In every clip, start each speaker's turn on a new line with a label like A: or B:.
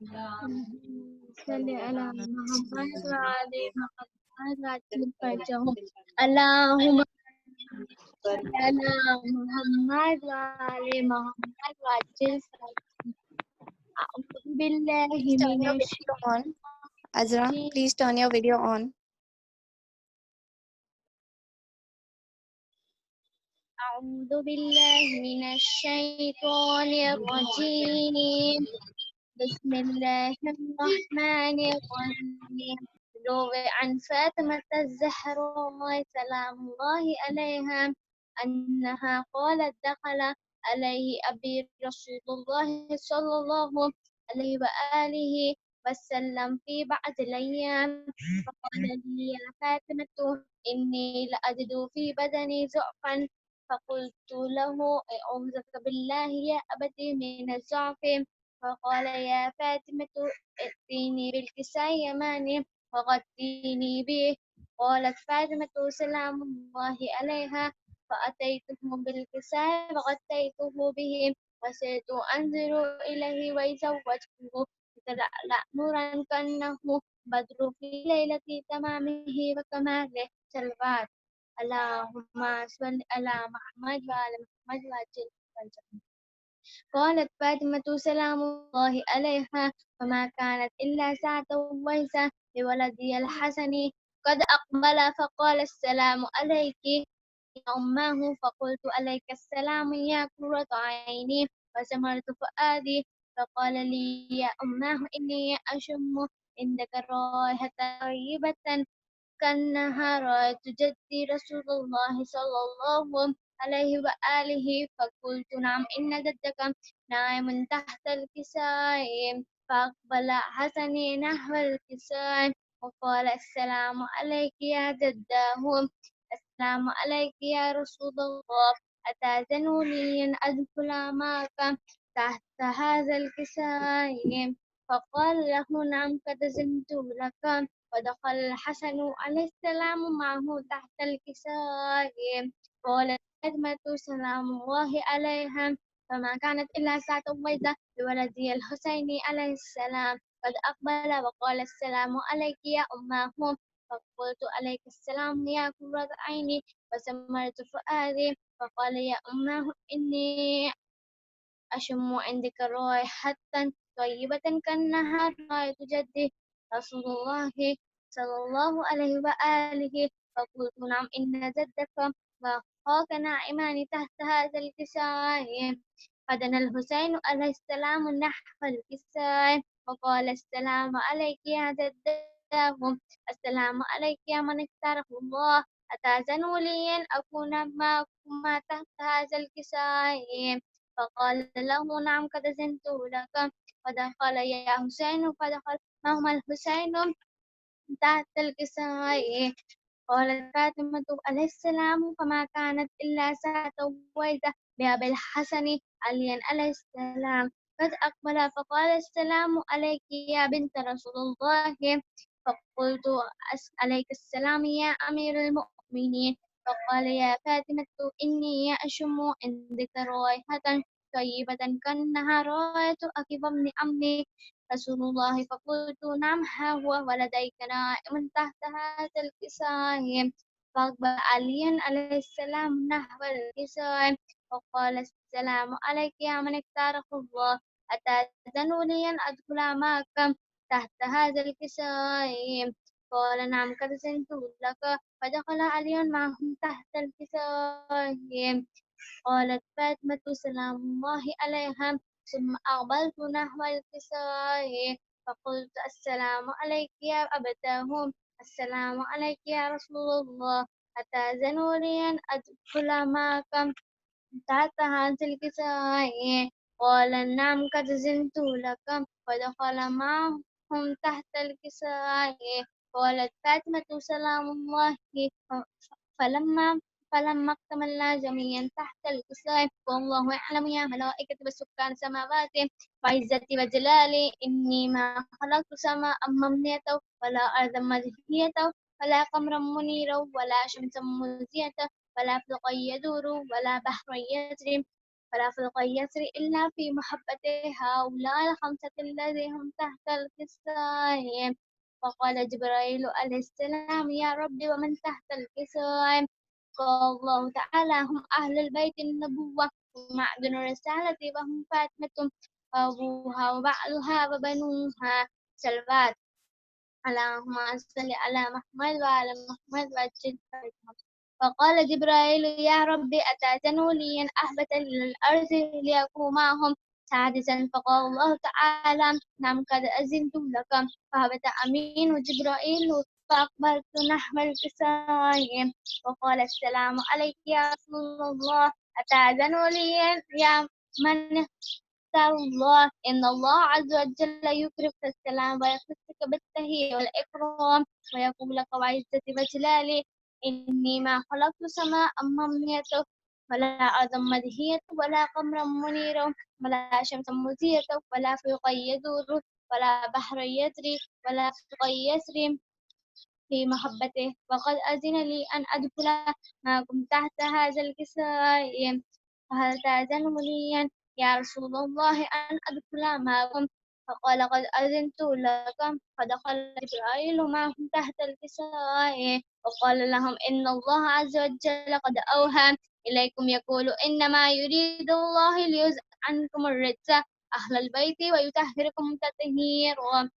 A: صل على محمد وآل محمد وعجل فرجهم اللهم صل على محمد وآل محمد وعجل فرجهم أعوذ بالله
B: Please turn
A: من
B: your video on. Azra,
A: الشيطان
B: please turn your video on.
A: أعوذ بالله من الشيطان الرجيم بسم الله الرحمن الرحيم روي عن فاطمة الزهراء سلام الله عليها أنها قالت دخل عليه أبي رسول الله صلى الله عليه وآله وسلم في بعض الأيام فقال لي يا فاطمة إني لأجد في بدني ضعفا فقلت له أعوذ بالله يا أبتي من الضعف فقال يا فاطمة ائتيني بالكساء يماني وغطيني به قالت فاطمة سلام الله عليها فأتيته بالكساء وغطيته به وسرت أنظر إليه وزوجته لأمرا كأنه بدر في ليلة تمامه وكماله سلوات اللهم صل على محمد وعلى محمد وعجل فرجهم قالت فاطمة سلام الله عليها فما كانت إلا ساعة ويسة لولدي الحسن قد أقبل فقال السلام عليك يا أماه فقلت عليك السلام يا قرة عيني وسمرت فؤادي فقال لي يا أماه إني أشم عندك رائحة طيبة كأنها رأيت جدي رسول الله صلى الله عليه وآله فقلت نعم إن جدك نائم تحت الكساء فأقبل حسني نحو الكساء وقال السلام عليك يا جداه السلام عليك يا رسول الله أتأذنني أن أدخل معك تحت هذا الكساء فقال له نعم قد زنت لك ودخل الحسن عليه السلام معه تحت الكساء قالت فاطمة سلام الله عليها فما كانت إلا ساعة واحدة بولدي الحسين عليه السلام قد أقبل وقال السلام عليك يا أماه فقلت عليك السلام يا قرة عيني وسمرت فؤادي فقال يا أماه إني أشم عندك رائحة طيبة كأنها رائحة جدي رسول الله صلى الله عليه وآله فقلت نعم إن جدك وأخاك نائمان تحت هذا الكساء فدنا الحسين عليه السلام نحو الكساء وقال السلام عليك يا جداه السلام عليك يا من اختاره الله أتأذن لي أن أكون معكما تحت هذا الكساء فقال له نعم قد أذنت لك فدخل يا حسين فدخل معهما الحسين تحت الكساء قالت فاطمة عليه السلام فما كانت إلا ساعة واحدة بأبي الحسن علي عليه السلام قد أقبل فقال السلام عليك يا بنت رسول الله فقلت عليك السلام يا أمير المؤمنين فقال يا فاطمة إني أشم عندك رائحة طيبة كأنها رائحة أخي بن عمي رسول الله فقلت نعم ها هو ولديك نائم تحت هذا الكساء فأقبل علي عليه السلام نحو الكساء وقال السلام عليك يا من اختاره الله أتأذن لي أن أدخل معك تحت هذا الكساء قال نعم قد أذنت لك فدخل علي معهم تحت الكساء قالت فاطمة سلام الله عليها ثم أقبلت نحو الكساء فقلت السلام عليك يا أبتاه السلام عليك يا رسول الله أتأذن لي أن أدخل معك تحت هذا الكساء قال نعم قد زنت لك فدخل معهم تحت الكساء قالت فاطمة سلام الله فلما فلما اكتملنا جميعا تحت الكساء والله يعلم يا ملائكة وسكان السماوات وعزتي وجلالي إني ما خلقت سماء ممنية ولا أرضا مدهية ولا قمرا منيرا ولا شمسا مزية ولا فلقا يدور ولا بحر يجري فلا فوق اليسر إلا في محبة هؤلاء الخمسة الذين هم تحت الكساء. فقال جبرائيل عليه السلام يا رب ومن تحت الكساء؟ قال الله تعالى هم أهل البيت النبوة ومعدن الرسالة وهم فاطمة وأبوها وبعلها وبنوها سلوات. اللهم صل على محمد وعلى محمد وعجل فرجهم. فقال جبرائيل يا ربي أتأذن لي أن أهبط إلى الأرض ليكون معهم سادسا؟ فقال الله تعالى نعم قد أذنت لك. فهبط أمين وجبرائيل فأقبلت نحو الكساء وقال السلام عليك يا رسول الله أتأذن لي يا من اختار الله إن الله عز وجل يكرمك السلام ويخصك بالتهيئ والإكرام ويقول لك وعزتي وجلالي إني ما خلقت سماء ممنية ولا أرضا مدهية ولا قمرا منيرا ولا شمسا مزية ولا فوق يدور ولا بحر يجري ولا فوق يسري في محبته وقد أذن لي أن أدخل معكم تحت هذا الكساء. فهل تأذن لي يا رسول الله أن أدخل معكم؟ فقال قد أذنت لكم. فدخل جبرائيل معهم تحت الكساء وقال لهم إن الله عز وجل قد أوحى إليكم يقول إنما يريد الله ليزيل عنكم الرجس أهل البيت ويطهركم تطهيرا.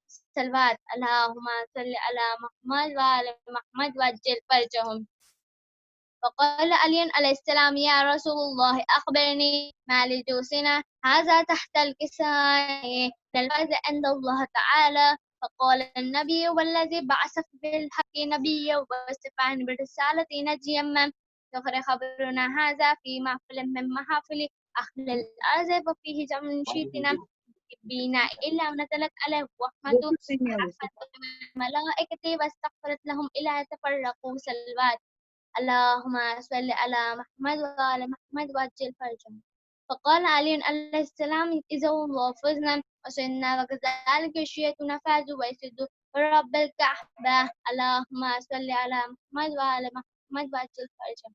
A: السلوات. اللهم صل على محمد وعلى محمد وعجل فرجهم. فقال علي عليه السلام يا رسول الله أخبرني ما لجوسنا هذا تحت الكساء للفوز عند الله تعالى. فقال النبي والذي بعث بالحق نبيا واستفان بالرسالة نجيا من سخر خبرنا هذا في محفل من محافل أهل الأرض وفيه جمع شيطنا بنا إلا نزلت عليه رحمة الملائكة واستغفرت لهم إلى تفرقوا سلوات. اللهم صل على محمد وعلى محمد وعجل فرجهم. فقال علي عليه السلام إذا الله فزنا وسنا وكذلك الشيطان فازوا ويسدوا رب الكعبة. اللهم صل على محمد وعلى محمد وعجل فرجهم.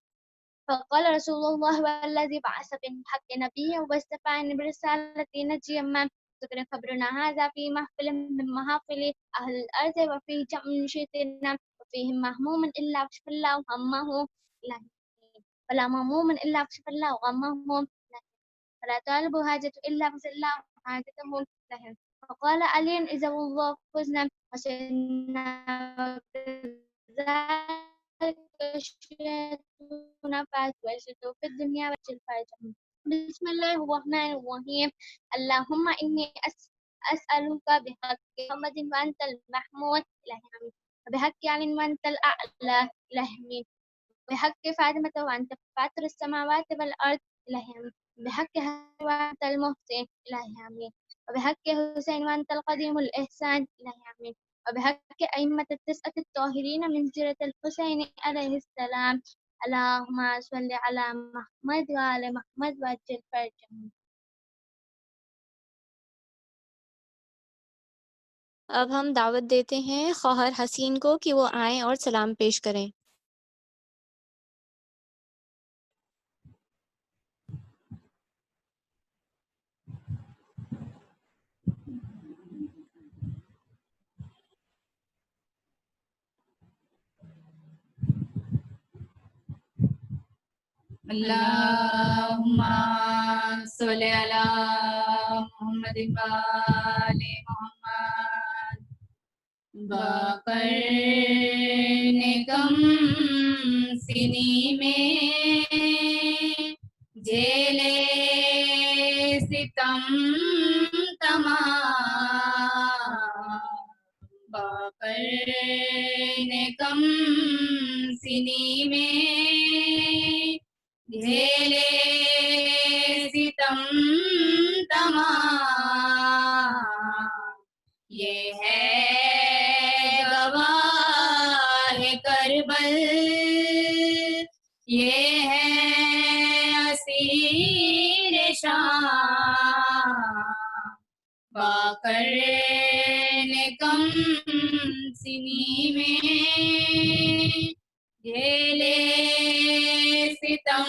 A: فقال رسول الله والذي بعث بالحق نبيا واستفاني برسالة نجيا من ذكر خبرنا هذا في محفل من محافل أهل الأرض وفيه جمع شيطان وفيه مهموم إلا كشف الله همه ولا مهموم إلا كشف الله غمه فلا طالب حاجة إلا فزل الله حاجتهم لهم. فقال علي إذا الله فزنا وسنا ذلك الشيطان فاز ويسد في الدنيا وجل فرجهم. بسم الله الرحمن الرحيم. اللهم إني أسألك بحق محمد وأنت المحمود إلهي آمين وبحق علي وأنت الأعلى إلهي آمين بحق فاطمة وأنت فاطر السماوات والأرض إلهي آمين بحق وأنت المحسن إلهي آمين وبحق حسين وأنت القديم الإحسان إلهي آمين وبحق أئمة التسعة الطاهرين من زيرة الحسين عليه السلام. اللهم صل على محمد وعلى محمد وعجل فرجهم.
B: اب ہم دعوت دیتے ہیں خواہر حسین کو کہ وہ آئیں اور سلام پیش کریں۔
C: اللهم صل على محمد وآل محمد بقرن کم سنی میں جھیلے ستم تمام بقرن کم سنی میں جھیلے ستم تمام یہ ہے گواہ کربل یہ ہے اسیر شام باقرن کم سنی میں جھیلے ستم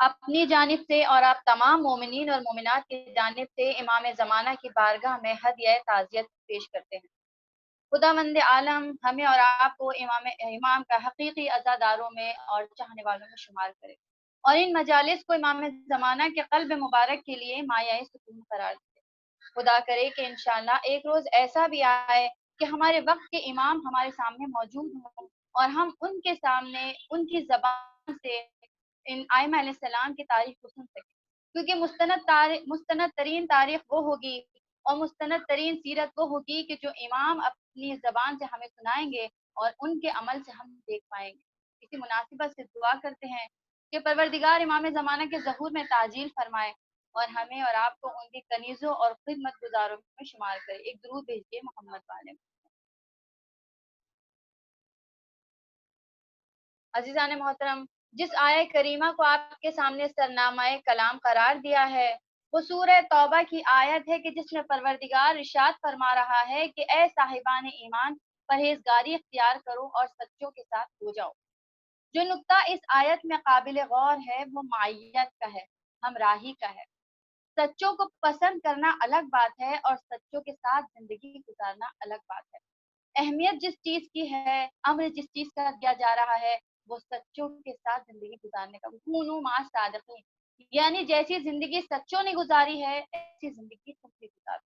D: اپنی جانب سے اور آپ تمام مومنین اور مومنات کی جانب سے امام زمانہ کی بارگاہ میں ہدیہ تعزیت پیش کرتے ہیں۔ خداوند عالم ہمیں اور آپ کو امام کا حقیقی عزاداروں میں اور چاہنے والوں میں شمار کرے، اور ان مجالس کو امام زمانہ کے قلب مبارک کے لیے مایہ سکون قرار دے۔ خدا کرے کہ انشاءاللہ ایک روز ایسا بھی آئے کہ ہمارے وقت کے امام ہمارے سامنے موجود ہوں اور ہم ان کے سامنے ان کی زبان سے ان ائمہ علیہ السلام کی تاریخ کو سن سکیں، کیونکہ مستند ترین تاریخ وہ ہوگی اور مستند ترین سیرت وہ ہوگی کہ جو امام اپنی زبان سے ہمیں سنائیں گے اور ان کے عمل سے ہم دیکھ پائیں گے۔ اسی مناسبت سے دعا کرتے ہیں کہ پروردگار امام زمانہ کے ظہور میں تعجیل فرمائے اور ہمیں اور آپ کو ان کی کنیزوں اور خدمت گزاروں میں شمار کرے۔ ایک درود بھیجیے محمد والے۔ عزیزان محترم، جس آیہ کریمہ کو آپ کے سامنے سرنامہ کلام قرار دیا ہے وہ سورہ توبہ کی آیت ہے کہ جس میں پروردگار ارشاد فرما رہا ہے کہ اے صاحبان ایمان، پرہیزگاری اختیار کرو اور سچوں کے ساتھ ہو جاؤ۔ جو نقطہ اس آیت میں قابل غور ہے وہ معیت کا ہے، ہمراہی کا ہے۔ سچوں کو پسند کرنا الگ بات ہے اور سچوں کے ساتھ زندگی گزارنا الگ بات ہے۔ اہمیت جس چیز کی ہے، امر جس چیز کا دیا جا رہا ہے وہ سچوں کے ساتھ زندگی گزارنے کا، کونوا مع الصادقین، یعنی جیسی زندگی سچوں نے گزاری ہے ایسی زندگی تم بھی گزارو۔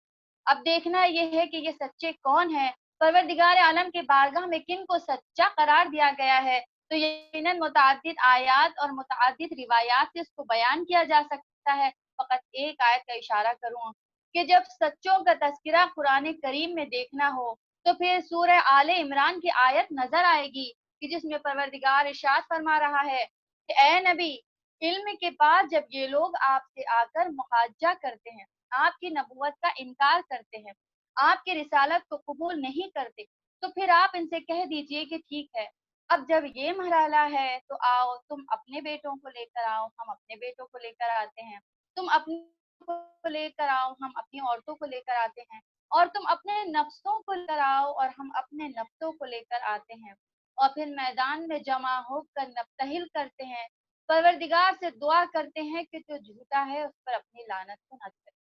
D: اب دیکھنا یہ ہے کہ یہ سچے کون ہیں، پروردگار عالم کی بارگاہ میں کن کو سچا قرار دیا گیا ہے، تو یقیناً متعدد آیات اور متعدد روایات سے اس کو بیان کیا جا سکتا ہے۔ فقط ایک آیت کا اشارہ کروں کہ جب سچوں کا تذکرہ قرآن کریم میں دیکھنا ہو تو پھر سورہ آل عمران کی آیت نظر آئے گی کہ جس میں پروردگار ارشاد فرما رہا ہے کہ اے نبی، علم کے بعد جب یہ لوگ آپ سے آ کر محاجہ کرتے ہیں، آپ کی نبوت کا انکار کرتے ہیں، آپ کی رسالت کو قبول نہیں کرتے، تو پھر آپ ان سے کہہ دیجئے کہ ٹھیک ہے، اب جب یہ مرحلہ ہے تو آؤ، تم اپنے بیٹوں کو لے کر آؤ، ہم اپنے بیٹوں کو لے کر آتے ہیں، تم اپنے کو لے کر آؤ، ہم اپنی عورتوں کو لے کر آتے ہیں، اور تم اپنے نفسوں کو لے کر آؤ اور ہم اپنے نفسوں کو لے کر آتے ہیں، اور پھر میدان میں جمع ہو کر نبتہل کرتے ہیں، پروردگار سے دعا کرتے ہیں کہ جو جھوٹا ہے اس پر اپنی لعنت کو نازل کرے۔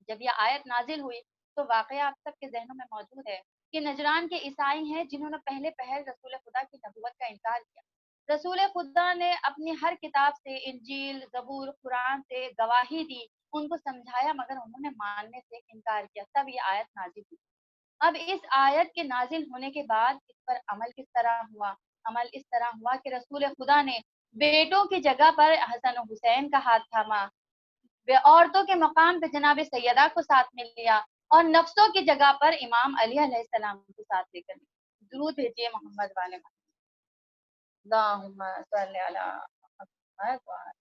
D: جب یہ آیت نازل ہوئی تو واقعہ آپ سب کے ذہنوں میں موجود ہے کہ نجران کے عیسائی ہیں جنہوں نے پہلے پہل رسول خدا کی نبوت کا انکار کیا۔ رسول خدا نے اپنی ہر کتاب سے، انجیل، زبور، قرآن سے گواہی دی، ان کو سمجھایا، مگر انہوں نے ماننے سے انکار کیا، تب یہ آیت نازل ہوئی۔ اب اس آیت کے نازل ہونے کے بعد اس پر عمل کس طرح ہوا؟ عمل اس طرح ہوا کہ رسول خدا نے بیٹوں کی جگہ پر حسن و حسین کا ہاتھ تھاما، عورتوں کے مقام پہ جناب سیدہ کو ساتھ میں لیا، اور نفسوں کی جگہ پر امام علی علیہ السلام کو ساتھ لے کر لیا۔ درود بھیجیے محمد والے محمد، اللہم صلی علی محمد وعلی۔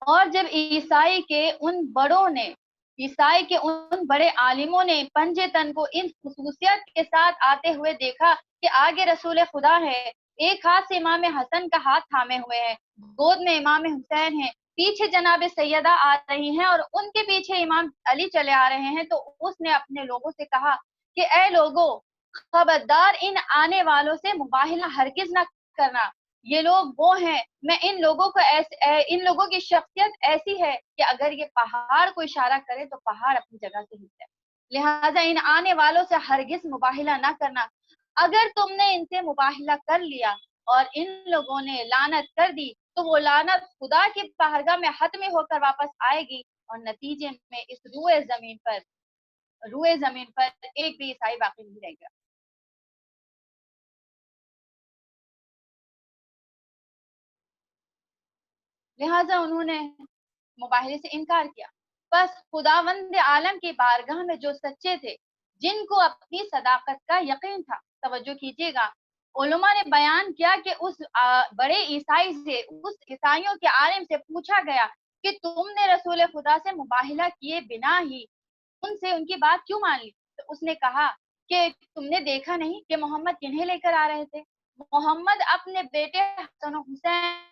D: اور جب عیسائی کے ان بڑے عالموں نے پنجے تن کو ان خصوصیت کے ساتھ آتے ہوئے دیکھا کہ آگے رسول خدا ہے، ایک ہاتھ سے امام حسن کا ہاتھ تھامے ہوئے ہیں، گود میں امام حسین ہیں، پیچھے جناب سیدہ آ رہی ہیں اور ان کے پیچھے امام علی چلے آ رہے ہیں، تو اس نے اپنے لوگوں سے کہا کہ اے لوگوں، خبردار ان آنے والوں سے مباہلہ ہرگز نہ کرنا، یہ لوگ وہ ہیں، میں ان لوگوں کی شخصیت ایسی ہے کہ اگر یہ پہاڑ کو اشارہ کرے تو پہاڑ اپنی جگہ سے ہل جائے، لہٰذا ان آنے والوں سے ہرگز مباہلہ نہ کرنا، اگر تم نے ان سے مباہلہ کر لیا اور ان لوگوں نے لعنت کر دی تو وہ لعنت خدا کی بارگاہ میں حتمی ہو کر واپس آئے گی، اور نتیجے میں اس روئے زمین پر ایک بھی عیسائی باقی نہیں رہے گا۔ لہٰذا انہوں نے مباہلے سے انکار کیا۔ بس خداوند عالم کی بارگاہ میں جو سچے تھے، جن کو اپنی صداقت کا یقین تھا، توجہ کیجیے گا، علماء نے بیان کیا کہ اس بڑے عیسائی سے، اس عیسائیوں کے عالم سے پوچھا گیا کہ تم نے رسول خدا سے مباہلہ کیے بنا ہی ان سے ان کی بات کیوں مان لی؟ تو اس نے کہا کہ تم نے دیکھا نہیں کہ محمد کنہیں لے کر آ رہے تھے؟ محمد اپنے بیٹے حسن و حسین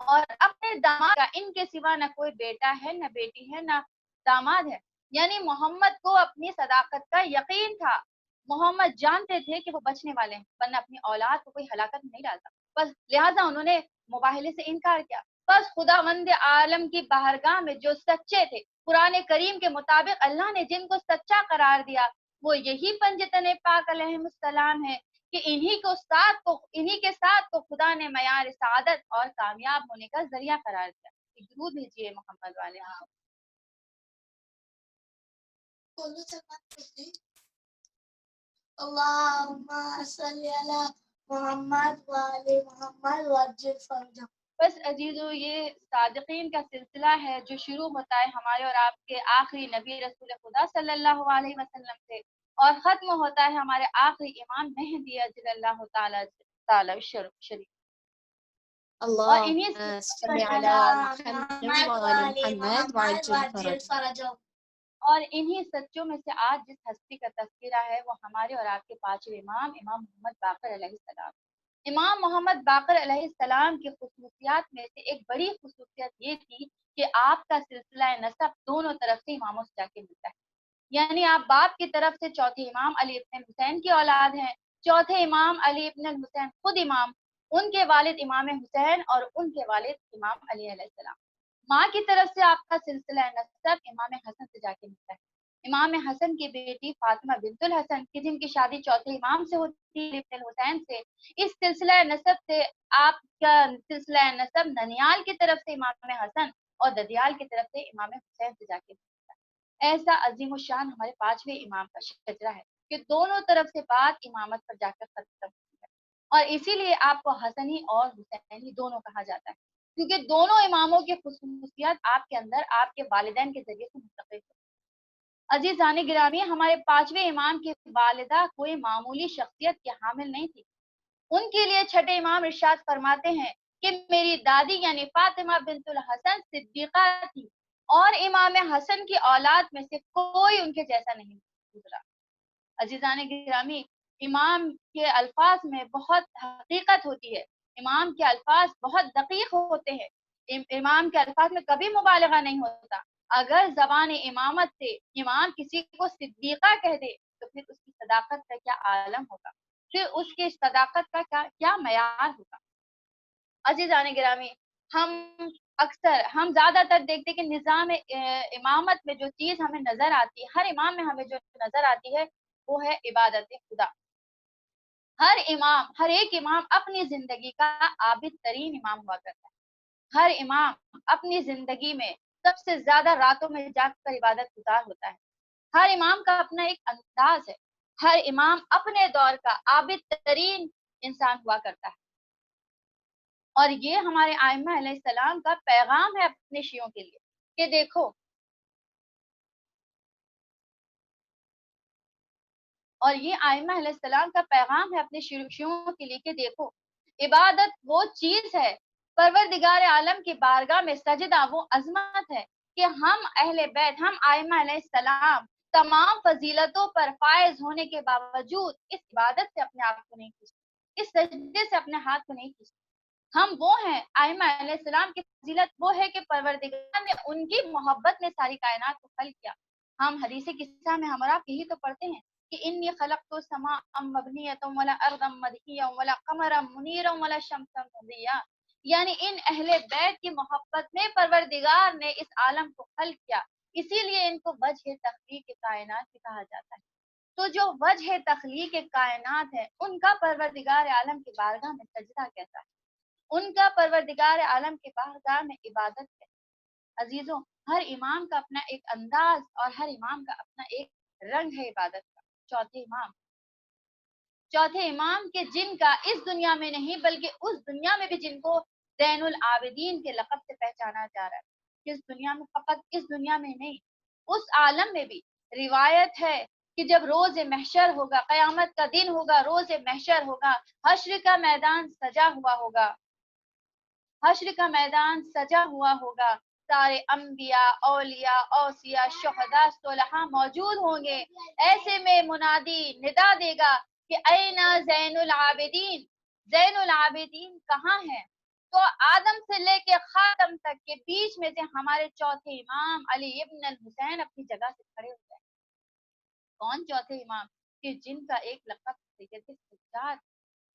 D: اور اپنے داماد کا، ان کے سوا نہ کوئی بیٹا ہے، نہ بیٹی ہے، نہ داماد ہے، یعنی محمد کو اپنی صداقت کا یقین تھا، محمد جانتے تھے کہ وہ بچنے والے ہیں ورنہ اپنی اولاد کو کوئی ہلاکت میں نہیں ڈالتا، بس لہٰذا انہوں نے مباہلے سے انکار کیا۔ بس خداوند عالم کی بارگاہ میں جو سچے تھے، قرآن کریم کے مطابق اللہ نے جن کو سچا قرار دیا وہ یہی پنجتن پاک علیہ السلام ہے کہ انہی کے ساتھ کو خدا نے معیار سعادت اور کامیاب ہونے کا ذریعہ قرار دیا۔ درود بھیجیے محمد والے۔
E: اللهم صل على محمد وعلى محمد وعجل فرجهم۔
D: بس عزیزو، یہ صادقین کا سلسلہ ہے جو شروع ہوتا ہے ہمارے اور آپ کے آخری نبی رسول خدا صلی اللہ علیہ وسلم سے اور ختم ہوتا ہے ہمارے آخری امام مہدی اجل اللہ تعالی شریف۔ اور انہی
B: صلی علی محمد وعلی محمد وعجل فرجهم۔
D: اور انہی سچوں میں سے آج جس ہستی کا تذکرہ ہے وہ ہمارے اور آپ کے پانچویں امام محمد باقر علیہ السلام۔ امام محمد باقر علیہ السلام کی خصوصیات میں سے ایک بڑی خصوصیت یہ تھی کہ آپ کا سلسلہ نسب دونوں طرف سے اماموں سے جا کے ملتا ہے، یعنی آپ باپ کی طرف سے چوتھے امام علی ابن حسین کی اولاد ہیں، چوتھے امام علی ابن حسین خود امام، ان کے والد امام حسین اور ان کے والد امام علی علیہ السلام۔ ماں کی طرف سے آپ کا سلسلہ نسب امام حسن سے جا کے ملتا ہے، امام حسن کی بیٹی فاطمہ بنت الحسن کی جن کی شادی چوتھے امام سے ہوتی ہے ابن الحسین سے، اس سلسلہ نسب سے آپ کا سلسلہ نسب ننیال کی طرف سے امام حسن اور ددیال کی طرف سے امام حسین سے جا کے ملتا ہے۔ ایسا عظیم الشان ہمارے پانچویں امام کا شجرہ ہے کہ دونوں طرف سے بات امامت پر جا کر ختم ہوتی ہے، اور اسی لیے آپ کو حسنی اور حسینی دونوں کہا جاتا ہے، کیونکہ دونوں اماموں کی خصوصیات آپ کے اندر آپ کے والدین کے ذریعے سے منتقل ہوئی۔ عزیزان گرامی، ہمارے پانچویں امام کی والدہ کوئی معمولی شخصیت کی حامل نہیں تھی۔ ان کے لیے چھٹے امام ارشاد فرماتے ہیں کہ میری دادی یعنی فاطمہ بنت الحسن صدیقہ تھی اور امام حسن کی اولاد میں سے کوئی ان کے جیسا نہیں گزرا۔ عزیزان گرامی، امام کے الفاظ میں بہت حقیقت ہوتی ہے، امام کے الفاظ بہت دقیق ہوتے ہیں، امام کے الفاظ میں کبھی مبالغہ نہیں ہوتا۔ اگر زبان امامت سے امام کسی کو صدیقہ کہہ دے تو پھر اس کی صداقت کا کیا عالم ہوگا، پھر اس کی صداقت کا کیا معیار ہوگا۔ عزیزان گرامی، ہم زیادہ تر دیکھتے کہ نظام امامت میں جو چیز ہمیں نظر آتی ہے، ہر امام میں ہمیں جو نظر آتی ہے وہ ہے عبادت خدا۔ ہر ایک امام اپنی زندگی کا عابد ترین امام ہوا کرتا ہے۔ ہر امام اپنی زندگی میں سب سے زیادہ راتوں میں جاگ کر عبادت گزار ہوتا ہے۔ ہر امام کا اپنا ایک انداز ہے، ہر امام اپنے دور کا عابد ترین انسان ہوا کرتا ہے، اور یہ ہمارے ائمہ علیہ السلام کا پیغام ہے اپنے شیعوں کے لیے کہ دیکھو، اور یہ ائمہ علیہ السلام کا پیغام ہے اپنے شیعوں کے لیے کہ دیکھو، عبادت وہ چیز ہے، پروردگار عالم کی بارگاہ میں سجدہ وہ عظمت ہے کہ ہم اہل بیت، ہم ائمہ علیہ السلام تمام فضیلتوں پر فائز ہونے کے باوجود اس عبادت سے اپنے آپ کو نہیں کھینچتے، اس سجدے سے اپنے ہاتھ کو نہیں کھینچتے۔ ہم وہ ہیں، ائمہ علیہ السلام کی فضیلت وہ ہے کہ پروردگار نے ان کی محبت میں ساری کائنات کو خلق کیا۔ ہم حدیث قصہ میں ہمارا یہی تو پڑھتے ہیں کہ انی خلقت السماء مبنیۃ ولا ارضا مدحیہ ولا قمرا منیرا ولا شمسا مضیٰ، یعنی ان اہل بیت کی محبت میں پروردگار نے اس عالم کو خلق کیا، اسی لیے ان کو وجہ تخلیق کائنات بھی کہا جاتا ہے۔ تو جو وجہ تخلیق کائنات ہے ان کا پروردگار عالم کی بارگاہ میں سجدہ کیسا ہے، ان کا پروردگار عالم کے بارگاہ میں عبادت ہے۔ عزیزوں، ہر امام کا اپنا ایک انداز اور ہر امام کا اپنا ایک رنگ ہے عبادت کا۔ چوتھے امام کے جن کا اس دنیا میں نہیں بلکہ اس دنیا میں بھی جن کو زین العابدین کے لقب سے پہچانا جا رہا ہے، اس دنیا میں، فقط اس دنیا میں نہیں، اس عالم میں بھی روایت ہے کہ جب روز محشر ہوگا، قیامت کا دن ہوگا، روز محشر ہوگا، حشر کا میدان سجا ہوا ہوگا، حشر کا میدان سجا ہوا ہوگا، سارے انبیاء، اولیاء، اوصیاء، شہداء، صلحاء موجود ہوں گے۔ ایسے میں منادی ندا دے گا کہ این زین العابدین، زین العابدین کہاں ہیں؟ تو آدم سے لے کے خاتم تک کے بیچ میں سے ہمارے چوتھے امام علی ابن الحسین اپنی جگہ سے کھڑے ہو جائیں۔ کون چوتھے امام؟ کہ جن کا ایک لقب سید سجاد,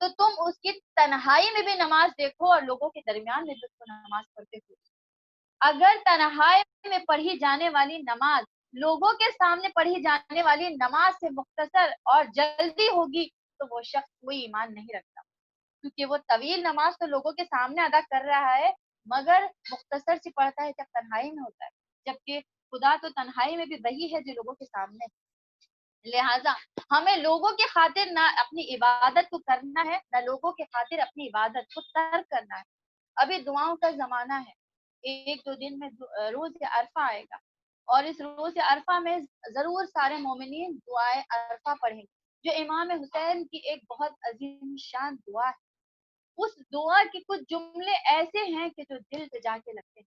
D: تو تم اس کی تنہائی میں بھی نماز دیکھو اور لوگوں کے درمیان میں بھی اس کو نماز پڑھتے ہوئے. اگر تنہائی میں پڑھی جانے والی نماز لوگوں کے سامنے پڑھی جانے والی نماز سے مختصر اور جلدی ہوگی تو وہ شخص کوئی ایمان نہیں رکھتا، کیونکہ وہ طویل نماز تو لوگوں کے سامنے ادا کر رہا ہے مگر مختصر سی پڑھتا ہے جب تنہائی میں ہوتا ہے، جبکہ خدا تو تنہائی میں بھی وہی ہے جو لوگوں کے سامنے ہے. لہٰذا ہمیں لوگوں کے خاطر نہ اپنی عبادت کو کرنا ہے نہ لوگوں کے خاطر اپنی عبادت کو ترک کرنا ہے. ابھی دعاؤں کا زمانہ ہے، ایک دو دن میں روز عرفہ آئے گا اور اس روز عرفہ میں ضرور سارے مومنین دعائے عرفہ پڑھیں گے جو امام حسین کی ایک بہت عظیم شان دعا ہے. اس دعا کے کچھ جملے ایسے ہیں کہ جو دل پہ جا کے لگتے ہیں،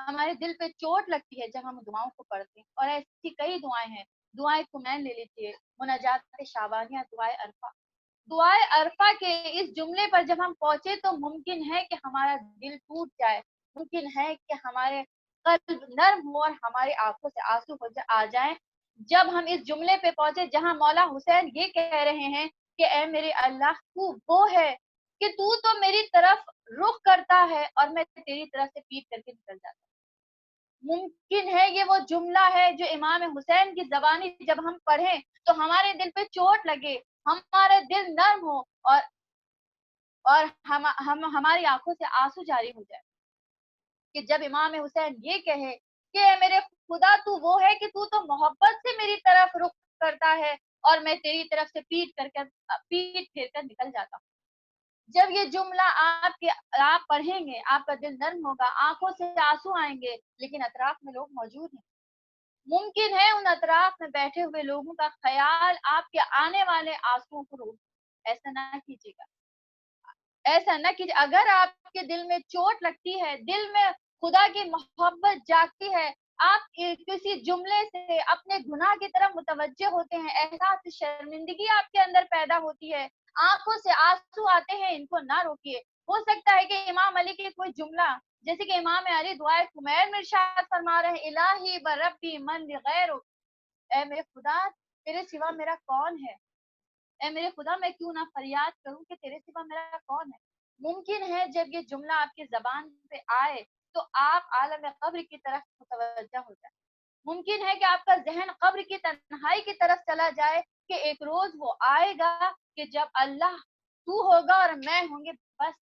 D: ہمارے دل پہ چوٹ لگتی ہے جب ہم دعاؤں کو پڑھتے ہیں. اور ایسی کئی دعائیں ہیں، دعائے کمین لے لیجیے، مناجات شعبانیہ، دعائے عرفہ. دعائے عرفہ کے اس جملے پر جب ہم پہنچے تو ممکن ہے کہ ہمارا دل ٹوٹ جائے، ممکن ہے کہ ہمارے قلب نرم ہو اور ہماری آنکھوں سے آنسو آ جائیں جب ہم اس جملے پہ پہنچے جہاں مولا حسین یہ کہہ رہے ہیں کہ اے میرے اللہ تو وہ ہے کہ تو میری طرف رخ کرتا ہے اور میں تیری طرف سے پیٹ کر کے نکل جاتا ہوں. ممکن ہے یہ وہ جملہ ہے جو امام حسین کی زبانی جب ہم پڑھیں تو ہمارے دل پہ چوٹ لگے، ہمارا دل نرم ہو اور ہماری آنکھوں سے آنسو جاری ہو جائے کہ جب امام حسین یہ کہے کہ اے میرے خدا تو وہ ہے کہ تو محبت سے میری طرف رخ کرتا ہے اور میں تیری طرف سے پیٹ پھیر کر نکل جاتا ہوں. جب یہ جملہ آپ پڑھیں گے آپ کا دل نرم ہوگا، آنکھوں سے آنسو آئیں گے، لیکن اطراف میں لوگ موجود ہیں. ممکن ہے ان اطراف میں بیٹھے ہوئے لوگوں کا خیال آپ کے آنے والے آنسوؤں کو روک. ایسا نہ کیجیے گا، ایسا نہ کیجیے. اگر آپ کے دل میں چوٹ لگتی ہے، دل میں خدا کی محبت جاگتی ہے، آپ کسی جملے سے اپنے گناہ کی طرف متوجہ ہوتے ہیں، احساس شرمندگی آپ کے اندر پیدا ہوتی ہے، آنکھوں سے آنسو آتے ہیں، ان کو نہ روکیے. ہو سکتا ہے کہ امام علی کے کوئی جملہ جیسے کہ امام علی دعائے کمیر میں ارشاد فرما رہے ہیں الہی بربی من غیر، اے میرے خدا تیرے سوا میرا کون ہے، اے میرے خدا میں کیوں نہ فریاد کروں کہ تیرے سوا میرا کون ہے. ممکن ہے جب یہ جملہ آپ کی زبان پہ آئے تو آپ عالم قبر کی طرف متوجہ ہو جائیں. ممکن ہے کہ آپ کا ذہن قبر کی تنہائی کی طرف چلا جائے کہ ایک روز وہ آئے گا کہ جب اللہ تو ہوگا اور میں ہوں گے، بس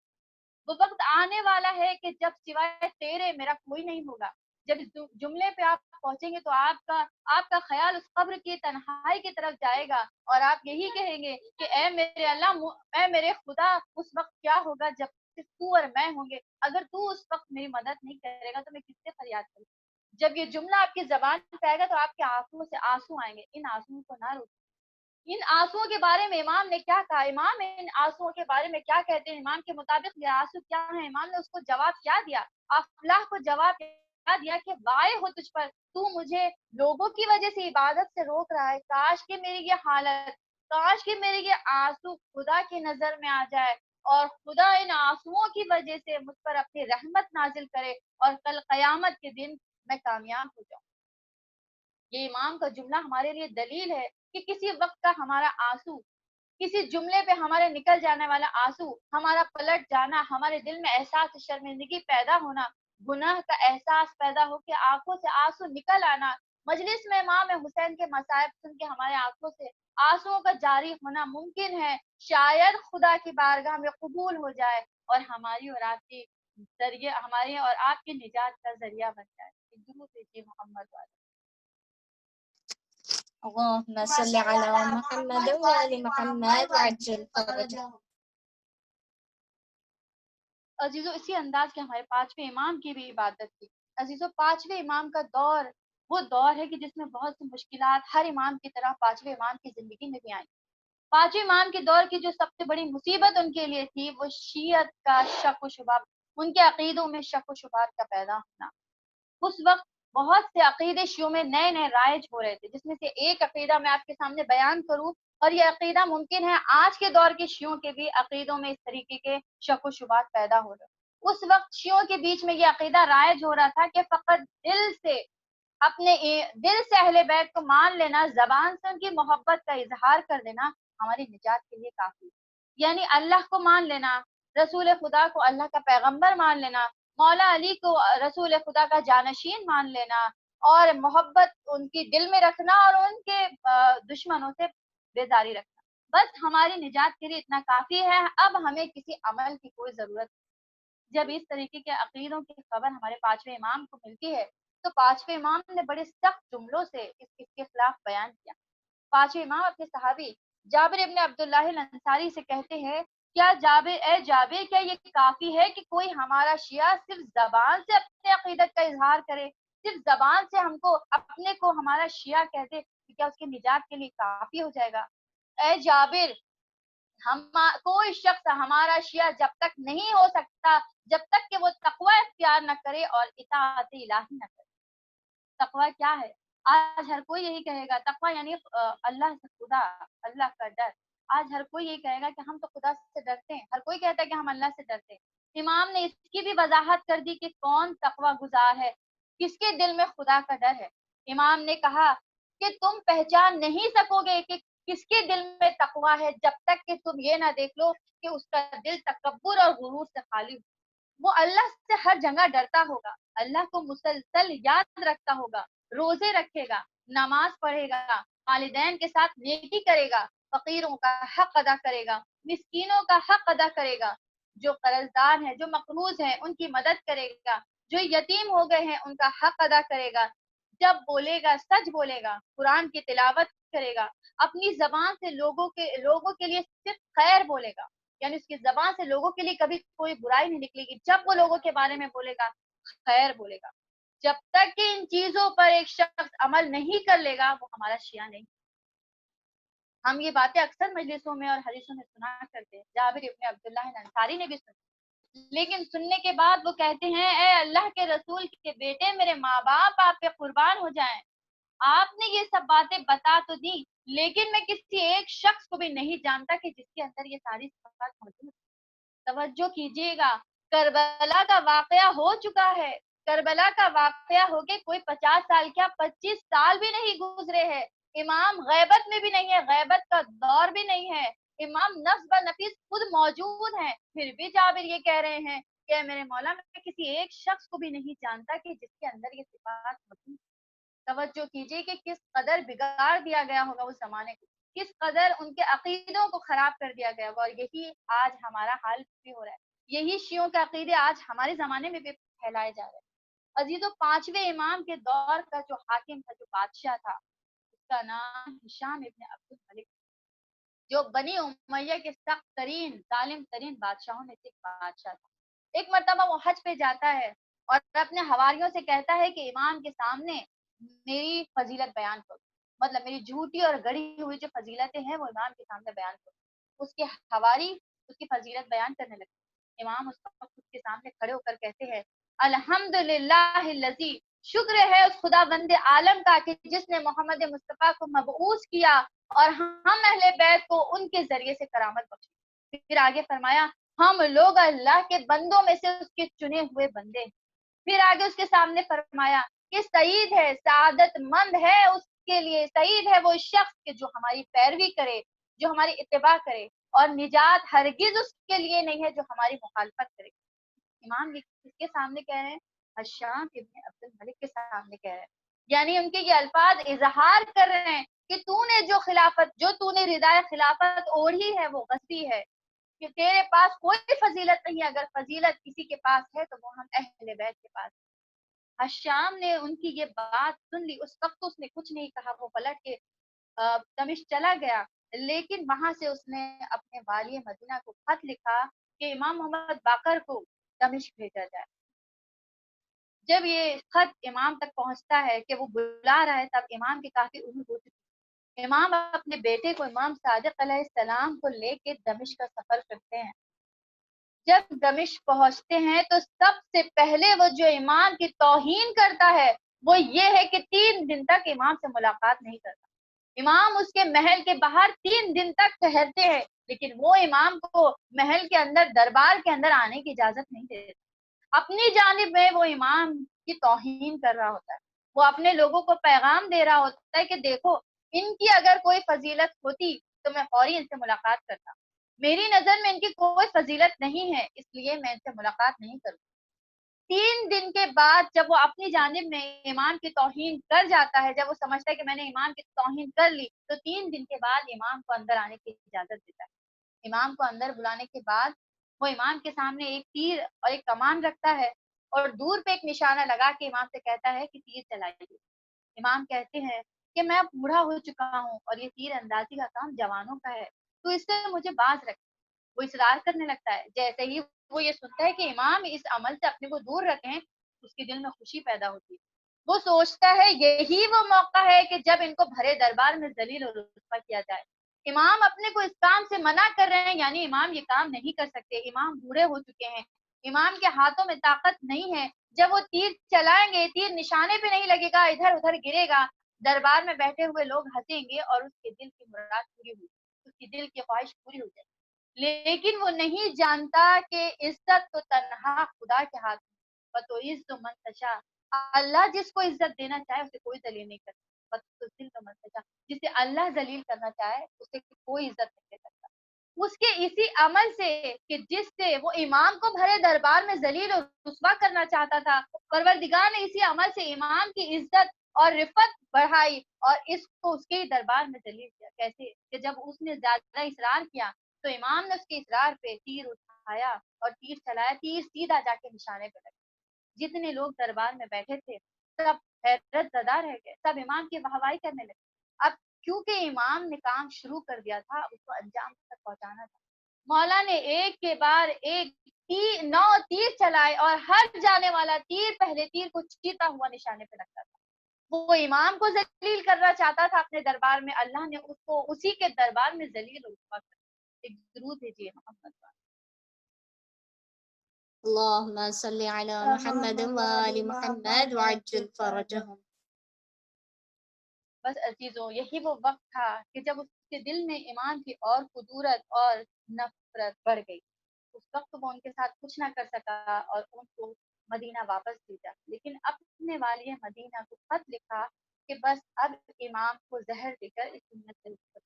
D: وہ وقت آنے والا ہے کہ جب سوائے تیرے میرا کوئی نہیں ہوگا. جب اس جملے پہ آپ پہنچیں گے تو آپ کا خیال اس قبر کی تنہائی کی طرف جائے گا اور آپ یہی کہیں گے کہ اے میرے اللہ، اے میرے خدا، اس وقت کیا ہوگا جب تو اور میں ہوں گے. اگر تو اس وقت میری مدد نہیں کرے گا تو میں کس سے فریاد کروں. جب یہ جملہ آپ کی زبان پہ آئے گا تو آپ کے آنکھوں سے آنسو آئیں گے. ان آنسوؤں کو نہ روکیں. ان آنسوؤں کے بارے میں امام نے کیا کہا، امام ان آنسوؤں کے بارے میں کیا کہتے ہیں، امام کے مطابق یہ آنسو کیا ہے، امام نے اس کو جواب کیا دیا. افلاح کو جواب کیا دیا کہ وائے ہو تجھ پر، تو مجھے لوگوں کی وجہ سے عبادت سے روک رہا ہے. کاش کہ میری یہ حالت، کاش کہ میری یہ آنسو خدا کی نظر میں آ جائے اور خدا ان آنسوؤں کی وجہ سے مجھ پر اپنی رحمت نازل کرے اور کل قیامت کے دن میں کامیاب ہو جاؤں. یہ امام کا جملہ ہمارے لیے دلیل ہے کہ کسی وقت کا ہمارا آنسو، کسی جملے پہ ہمارے نکل جانے والا آنسو، ہمارا پلٹ جانا، ہمارے دل میں احساس شرمندگی پیدا ہونا، گناہ کا احساس پیدا ہو کے آنکھوں سے آنسو نکل آنا، مجلس میں امام حسین کے مصائب سن کے ہمارے آنکھوں سے آنسوؤں کا جاری ہونا ممکن ہے. شاید خدا کی بارگاہ میں قبول ہو جائے اور ہماری اور آپ کی ذریعہ، ہماری اور آپ کی نجات کا ذریعہ بن جائے. درود بھیجیے محمد والے.
B: اللهم صل على محمد وآل محمد وعجل فرجهم.
D: عزیزو اسی انداز کے ہمارے پانچویں امام کی بھی عبادت تھی. عزیزو پانچویں امام کا دور وہ دور ہے کہ جس میں بہت سی مشکلات ہر امام کی طرح پانچویں امام کی زندگی میں بھی آئیں. پانچویں امام کے دور کی جو سب سے بڑی مصیبت ان کے لیے تھی وہ شیعت کا شک و شبہ، ان کے عقیدوں میں شک و شبہات کا پیدا ہونا. اس وقت بہت سے عقیدے شیعوں میں نئے نئے رائج ہو رہے تھے، جس میں سے ایک عقیدہ میں آپ کے سامنے بیان کروں اور یہ عقیدہ ممکن ہے آج کے دور کے شیعوں کے بھی عقیدوں میں اس طریقے کے شک و شبہات پیدا ہو رہے. اس وقت شیعوں کے بیچ میں یہ عقیدہ رائج ہو رہا تھا کہ فقط دل سے اہل بیت کو مان لینا، زبان سے ان کی محبت کا اظہار کر دینا ہماری نجات کے لیے کافی. یعنی اللہ کو مان لینا، رسول خدا کو اللہ کا پیغمبر مان لینا، مولا علی کو رسول خدا کا جانشین مان لینا، اور محبت ان کی دل میں رکھنا اور ان کے دشمنوں سے بیزاری رکھنا، بس ہماری نجات کے لیے اتنا کافی ہے. اب ہمیں کسی عمل کی کوئی ضرورت نہیں. جب اس طریقے کے عقیدوں کی خبر ہمارے پانچویں امام کو ملتی ہے تو پانچویں امام نے بڑے سخت جملوں سے اس کے خلاف بیان کیا. پانچویں امام اپنے صحابی جابر ابن عبداللہ الانصاری سے کہتے ہیں، کیا جابر کیا یہ کافی ہے کہ کوئی ہمارا شیعہ صرف زبان سے اپنے عقیدت کا اظہار کرے، صرف زبان سے ہم کو اپنے کو ہمارا شیعہ کہتے، کیا اس کے نجات کے لیے کافی ہو جائے گا؟ اے جابر، کوئی شخص ہمارا شیعہ جب تک نہیں ہو سکتا جب تک کہ وہ تقوی اختیار نہ کرے اور اطاعت الہی نہ کرے. تقوی کیا ہے؟ آج ہر کوئی یہی کہے گا. تقوی یعنی اللہ سے خدا، اللہ کا ڈر. آج ہر کوئی یہی کہے گا کہ ہم تو خدا سے ڈرتے ہیں، ہر کوئی کہتا ہے کہ ہم اللہ سے ڈرتے ہیں. امام نے اس کی بھی وضاحت کر دی کہ کون تقوی گزار ہے، کس کے دل میں خدا کا ڈر ہے. امام نے کہا کہ تم پہچان نہیں سکو گے کہ کس کے دل میں تقوی ہے جب تک کہ تم یہ نہ دیکھ لو کہ اس کا دل تکبر اور غرور سے خالی ہو. وہ اللہ سے ہر جگہ ڈرتا ہوگا، اللہ کو مسلسل یاد رکھتا ہوگا، روزے رکھے گا، نماز پڑھے گا، والدین کے ساتھ نیکی کرے گا، فقیروں کا حق ادا کرے گا، مسکینوں کا حق ادا کرے گا، جو قرض دار ہیں، جو مقروض ہیں ان کی مدد کرے گا، جو یتیم ہو گئے ہیں ان کا حق ادا کرے گا. جب بولے گا سچ بولے گا، قرآن کی تلاوت کرے گا، اپنی زبان سے لوگوں کے لیے صرف خیر بولے گا، یعنی اس کی زبان سے لوگوں کے لیے کبھی کوئی برائی نہیں نکلے گی. جب وہ لوگوں کے بارے میں بولے گا خیر بولے گا. جب تک کہ ان چیزوں پر ایک شخص عمل نہیں کر لے گا وہ ہمارا شیعہ نہیں. ہم یہ باتیں اکثر مجلسوں میں اور حدیثوں میں سنا کرتے ہیں. جابر ابن عبداللہ الانصاری نے بھی سنا، لیکن سننے کے بعد وہ کہتے ہیں، اے اللہ کے رسول کے بیٹے، میرے ماں باپ آپ پہ قربان ہو جائیں. آپ نے یہ سب باتیں بتا تو دی، لیکن میں کسی ایک شخص کو بھی نہیں جانتا کہ جس کے اندر یہ ساری صفات موجود. توجہ کیجیے گا، کربلا کا واقعہ ہو چکا ہے. کربلا کا واقعہ ہو کے کوئی 50 سال کیا 25 سال بھی نہیں گزرے ہیں. امام غیبت میں بھی نہیں ہے، غیبت کا دور بھی نہیں ہے. امام نفس بہ نفیس خود موجود ہیں، پھر بھی جابر یہ کہہ رہے ہیں کہ میرے مولا میں کسی ایک شخص کو بھی نہیں جانتا کہ جس کے اندر یہ صفات موجود. توجہ کیجیے کہ کس قدر بگاڑ دیا گیا ہوگا اس زمانے کو، کس قدر ان کے عقیدوں کو خراب کر دیا گیا ہوگا. اور یہی آج ہمارا حال بھی ہو رہا ہے. یہی شیعوں کے عقیدے آج ہمارے زمانے میں بھی پھیلائے جا رہے ہیں. عزیزو، پانچویں امام کے دور کا جو حاکم تھا، جو بادشاہ تھا، اس کا نام ہشام ابن عبد الملک، جو بنی امیہ کے سخت ترین ظالم ترین بادشاہوں میں سے ایک بادشاہ تھا. ایک مرتبہ وہ حج پہ جاتا ہے اور اپنے حواریوں سے کہتا ہے کہ امام کے سامنے میری فضیلت بیان کرو، مطلب میری جھوٹی اور گڑی ہوئی جو فضیلتیں ہیں وہ امام کے سامنے بیان کرو. اس کے حواری اس کی فضیلت بیان کرنے لگے. امام اس کے سامنے کھڑے ہو کر کہتے ہیں، الحمدللہ الذی، شکر ہے اس خدا بند عالم کا کہ جس نے محمد مصطفیٰ کو مبعوث کیا اور ہم اہل بیت کو ان کے ذریعے سے کرامت بخشی. پھر آگے فرمایا، ہم لوگ اللہ کے بندوں میں سے اس کے چنے ہوئے بندے. پھر آگے اس کے سامنے فرمایا کہ سعید ہے، سعادت مند ہے اس کے لیے، سعید ہے وہ شخص کہ جو ہماری پیروی کرے، جو ہماری اتباع کرے، اور نجات ہرگز اس کے لیے نہیں ہے جو ہماری مخالفت کرے. امام کس کے سامنے کہہ رہے ہیں؟ ہشام ابن عبد الملک کے سامنے کہہ رہے ہیں. یعنی ان کے یہ الفاظ اظہار کر رہے ہیں کہ تو نے جو ردائے خلافت اوڑھی ہے وہ غصبی ہے، کہ تیرے پاس کوئی فضیلت نہیں ہے. اگر فضیلت کسی کے پاس ہے تو وہ ہم اہل بیت کے پاس. ہشام نے ان کی یہ بات سن لی. اس وقت اس نے کچھ نہیں کہا، وہ پلٹ کے دمشق چلا گیا. لیکن وہاں سے اس نے اپنے والی مدینہ کو خط لکھا کہ امام محمد باقر کو دمشق بھیجا جائے. جب یہ خط امام تک پہنچتا ہے کہ وہ بلا رہا ہے، تب امام کی کافی عمر ہو چکی. امام اپنے بیٹے کو امام صادق علیہ السلام کو لے کے دمشق کا سفر کرتے ہیں. جب دمشق پہنچتے ہیں تو سب سے پہلے وہ جو امام کی توہین کرتا ہے وہ یہ ہے کہ 3 دن تک امام سے ملاقات نہیں کرتا. امام اس کے محل کے باہر 3 دن تک ٹھہرتے ہیں، لیکن وہ امام کو محل کے اندر، دربار کے اندر آنے کی اجازت نہیں دیتا. اپنی جانب میں وہ امام کی توہین کر رہا ہوتا ہے. وہ اپنے لوگوں کو پیغام دے رہا ہوتا ہے کہ دیکھو، ان کی اگر کوئی فضیلت ہوتی تو میں فوری ان سے ملاقات کرتا. میری نظر میں ان کی کوئی فضیلت نہیں ہے، اس لیے میں ان سے ملاقات نہیں کروں۔ 3 دن کے بعد جب وہ اپنی جانب میں امام کی توہین کر جاتا ہے، جب وہ سمجھتا ہے کہ میں نے امام کی توہین کر لی، تو 3 دن کے بعد امام کو اندر آنے کی اجازت دیتا ہے۔ امام کو اندر بلانے کے بعد وہ امام کے سامنے ایک تیر اور ایک کمان رکھتا ہے اور دور پہ ایک نشانہ لگا کے امام سے کہتا ہے کہ تیر چلائیے۔ امام کہتے ہیں کہ میں اب بوڑھا ہو چکا ہوں اور یہ تیر اندازی کا کام جوانوں کا ہے، تو اس سے مجھے باز رکھ۔ وہ اصرار کرنے لگتا ہے۔ جیسے ہی وہ یہ سنتا ہے کہ امام اس عمل سے اپنے کو دور رکھیں، اس کے دل میں خوشی پیدا ہوتی ہے۔ وہ سوچتا ہے یہی وہ موقع ہے کہ جب ان کو بھرے دربار میں ذلیل اور رسوا کیا جائے۔ امام اپنے کو اس کام سے منع کر رہے ہیں، یعنی امام یہ کام نہیں کر سکتے، امام بوڑھے ہو چکے ہیں، امام کے ہاتھوں میں طاقت نہیں ہے۔ جب وہ تیر چلائیں گے، تیر نشانے پہ نہیں لگے گا، ادھر ادھر گرے گا، دربار میں بیٹھے ہوئے لوگ ہنسیں گے اور اس کے دل کی مراد پوری ہوئی، اس کی دل کی خواہش پوری ہو جائے گی۔ لیکن وہ نہیں جانتا کہ عزت تو تنہا خدا کے ہاتھ میں۔ وَتُعِزُّ مَن تَشَاءُ، اللہ جس کو عزت دینا چاہے اسے کوئی ذلیل نہیں کرتا۔ وَتُذِلُّ مَن تَشَاءُ، جسے اللہ ذلیل کرنا چاہے اسے کوئی عزت نہیں دے سکتا۔ اس کے اسی عمل سے کہ جس سے وہ امام کو بھرے دربار میں ذلیل اور رسوا کرنا چاہتا تھا، پروردگار نے اسی عمل سے امام کی عزت اور رفت بڑھائی اور اس کو اس کے دربار میں ذلیل کیا۔ کیسے کہ جب اس نے زیادہ اصرار کیا تو امام نے اس کے اصرار پہ تیر اٹھایا اور تیر چلایا، تیر سیدھا جا کے نشانے پہ لگا۔ جتنے لوگ دربار میں بیٹھے تھے سب حیرت زدہ رہ گئے، سب امام کی واہوائی کرنے لگے۔ اب کیونکہ امام نے کام شروع کر دیا تھا، اس کو انجام تک پہنچانا تھا۔ مولا نے ایک کے بعد ایک 9 تیر چلائے اور ہر جانے والا تیر پہلے تیر کو چیرتا ہوا نشانے پہ لگتا تھا۔ وہ امام کو ذلیل کرنا چاہتا تھا اپنے دربار میں، اللہ نے اس کو اسی کے دربار میں ذلیل اور رسوا کر دیا۔ ایک درود بھیجیے محمد پر۔
B: اللهم صل على محمد وآل محمد وعجل فرجهم۔
D: بس عزیزوں، یہی وہ وقت تھا کہ جب اس کے دل میں امام کی اور قدورت اور نفرت بڑھ گئی۔ اس وقت وہ ان کے ساتھ کچھ نہ کر سکا اور ان کو مدینہ واپس بھیجا، لیکن اپنے والی مدینہ کو خط لکھا کہ بس اب امام کو زہر دے کر اس دنیا سے رخصت۔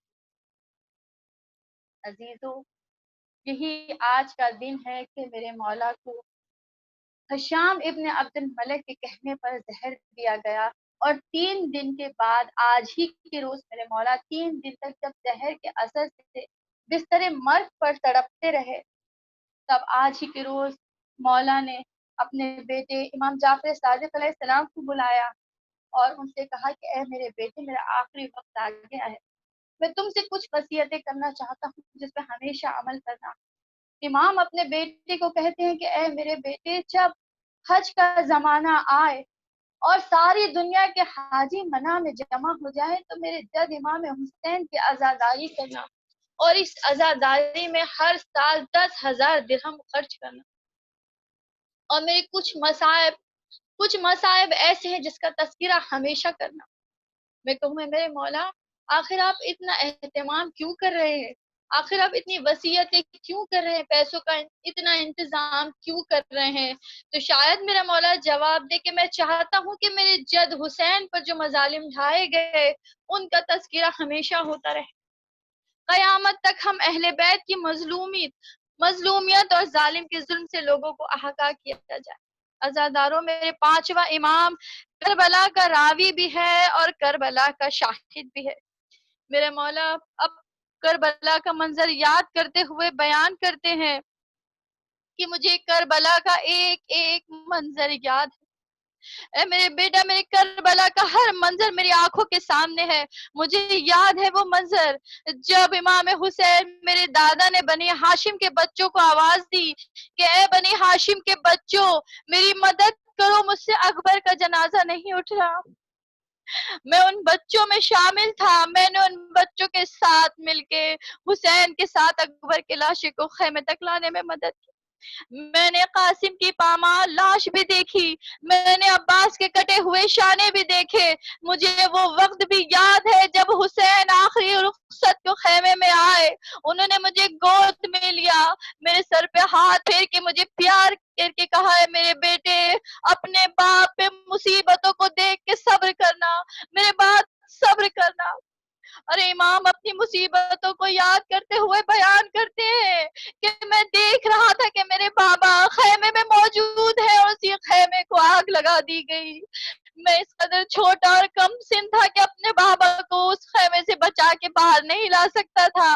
D: عزیزوں، یہی آج کا دن ہے کہ میرے مولا کو ہشام ابن عبد الملک کے کہنے پر زہر دیا گیا، اور 3 دن کے بعد آج ہی کے روز میرے مولا 3 دن تک جب زہر کے اثر سے بستر مرگ پر تڑپتے رہے، تب آج ہی کے روز مولا نے اپنے بیٹے امام جعفر صادق علیہ السلام کو بلایا اور ان سے کہا کہ اے میرے بیٹے، میرا آخری وقت آ گیا ہے، میں تم سے کچھ وصیتیں کرنا چاہتا ہوں جس پہ ہمیشہ عمل کرنا۔ امام اپنے بیٹے کو کہتے ہیں کہ اے میرے بیٹے، جب حج کا زمانہ آئے اور ساری دنیا کے حاجی منع میں جمع ہو جائے تو میرے جد امام حسین کی عزاداری کرنا، اور اس عزاداری میں ہر سال 10,000 درہم خرچ کرنا، اور میرے کچھ مصائب ایسے ہیں جس کا تذکرہ ہمیشہ کرنا۔ میں کہوں میرے مولا، آخر آپ اتنا اہتمام کیوں کر رہے ہیں؟ آخر آپ اتنی وصیتیں کیوں کر رہے ہیں؟ پیسوں کا اتنا انتظام کیوں کر رہے ہیں؟ تو شاید میرا مولا جواب دے کہ میں چاہتا ہوں کہ میرے جد حسین پر جو مظالم ڈھائے گئے ان کا تذکرہ ہمیشہ ہوتا رہے، قیامت تک ہم اہل بیت کی مظلومیت اور ظالم کے ظلم سے لوگوں کو آگاہ کیا جائے۔ عزاداروں، میرے 5واں امام کربلا کا راوی بھی ہے اور کربلا کا شاہد بھی ہے۔ میرے مولا اب کربلا کا منظر یاد کرتے ہوئے بیان کرتے ہیں کہ مجھے کربلا کا ایک ایک منظر یاد ہے۔ اے میرے بیٹا، میرے کربلا کا ہر منظر میری آنکھوں کے سامنے ہے۔ مجھے یاد ہے وہ منظر جب امام حسین میرے دادا نے بنی ہاشم کے بچوں کو آواز دی کہ اے بنی ہاشم کے بچوں، میری مدد کرو، مجھ سے اکبر کا جنازہ نہیں اٹھ رہا۔ میں ان بچوں میں شامل تھا، میں نے ان بچوں کے ساتھ مل کے حسین کے ساتھ اکبر کے لاشے کو خیمے تک لانے میں مدد کی۔ میں نے قاسم کی پامال لاش بھی دیکھی، میں نے عباس کے کٹے ہوئے شانے بھی دیکھے۔ مجھے وہ وقت بھی یاد ہے جب حسین آخری رخصت کو خیمے میں آئے، انہوں نے مجھے گود میں لیا، میرے سر پہ ہاتھ پھیر کے مجھے پیار کر کے کہا ہے میرے بیٹے، اپنے باپ پہ مصیبتوں کو دیکھ کے صبر کرنا، میرے بات صبر کرنا۔ اور امام اپنی مصیبتوں کو یاد کرتے ہوئے بیان کرتے ہیں کہ میں دیکھ رہا تھا کہ میرے بابا خیمے میں موجود ہے اور اسی خیمے کو آگ لگا دی گئی. میں اس قدر چھوٹا اور کم سن تھا کہ اپنے بابا کو اس خیمے سے بچا کے باہر نہیں لا سکتا تھا،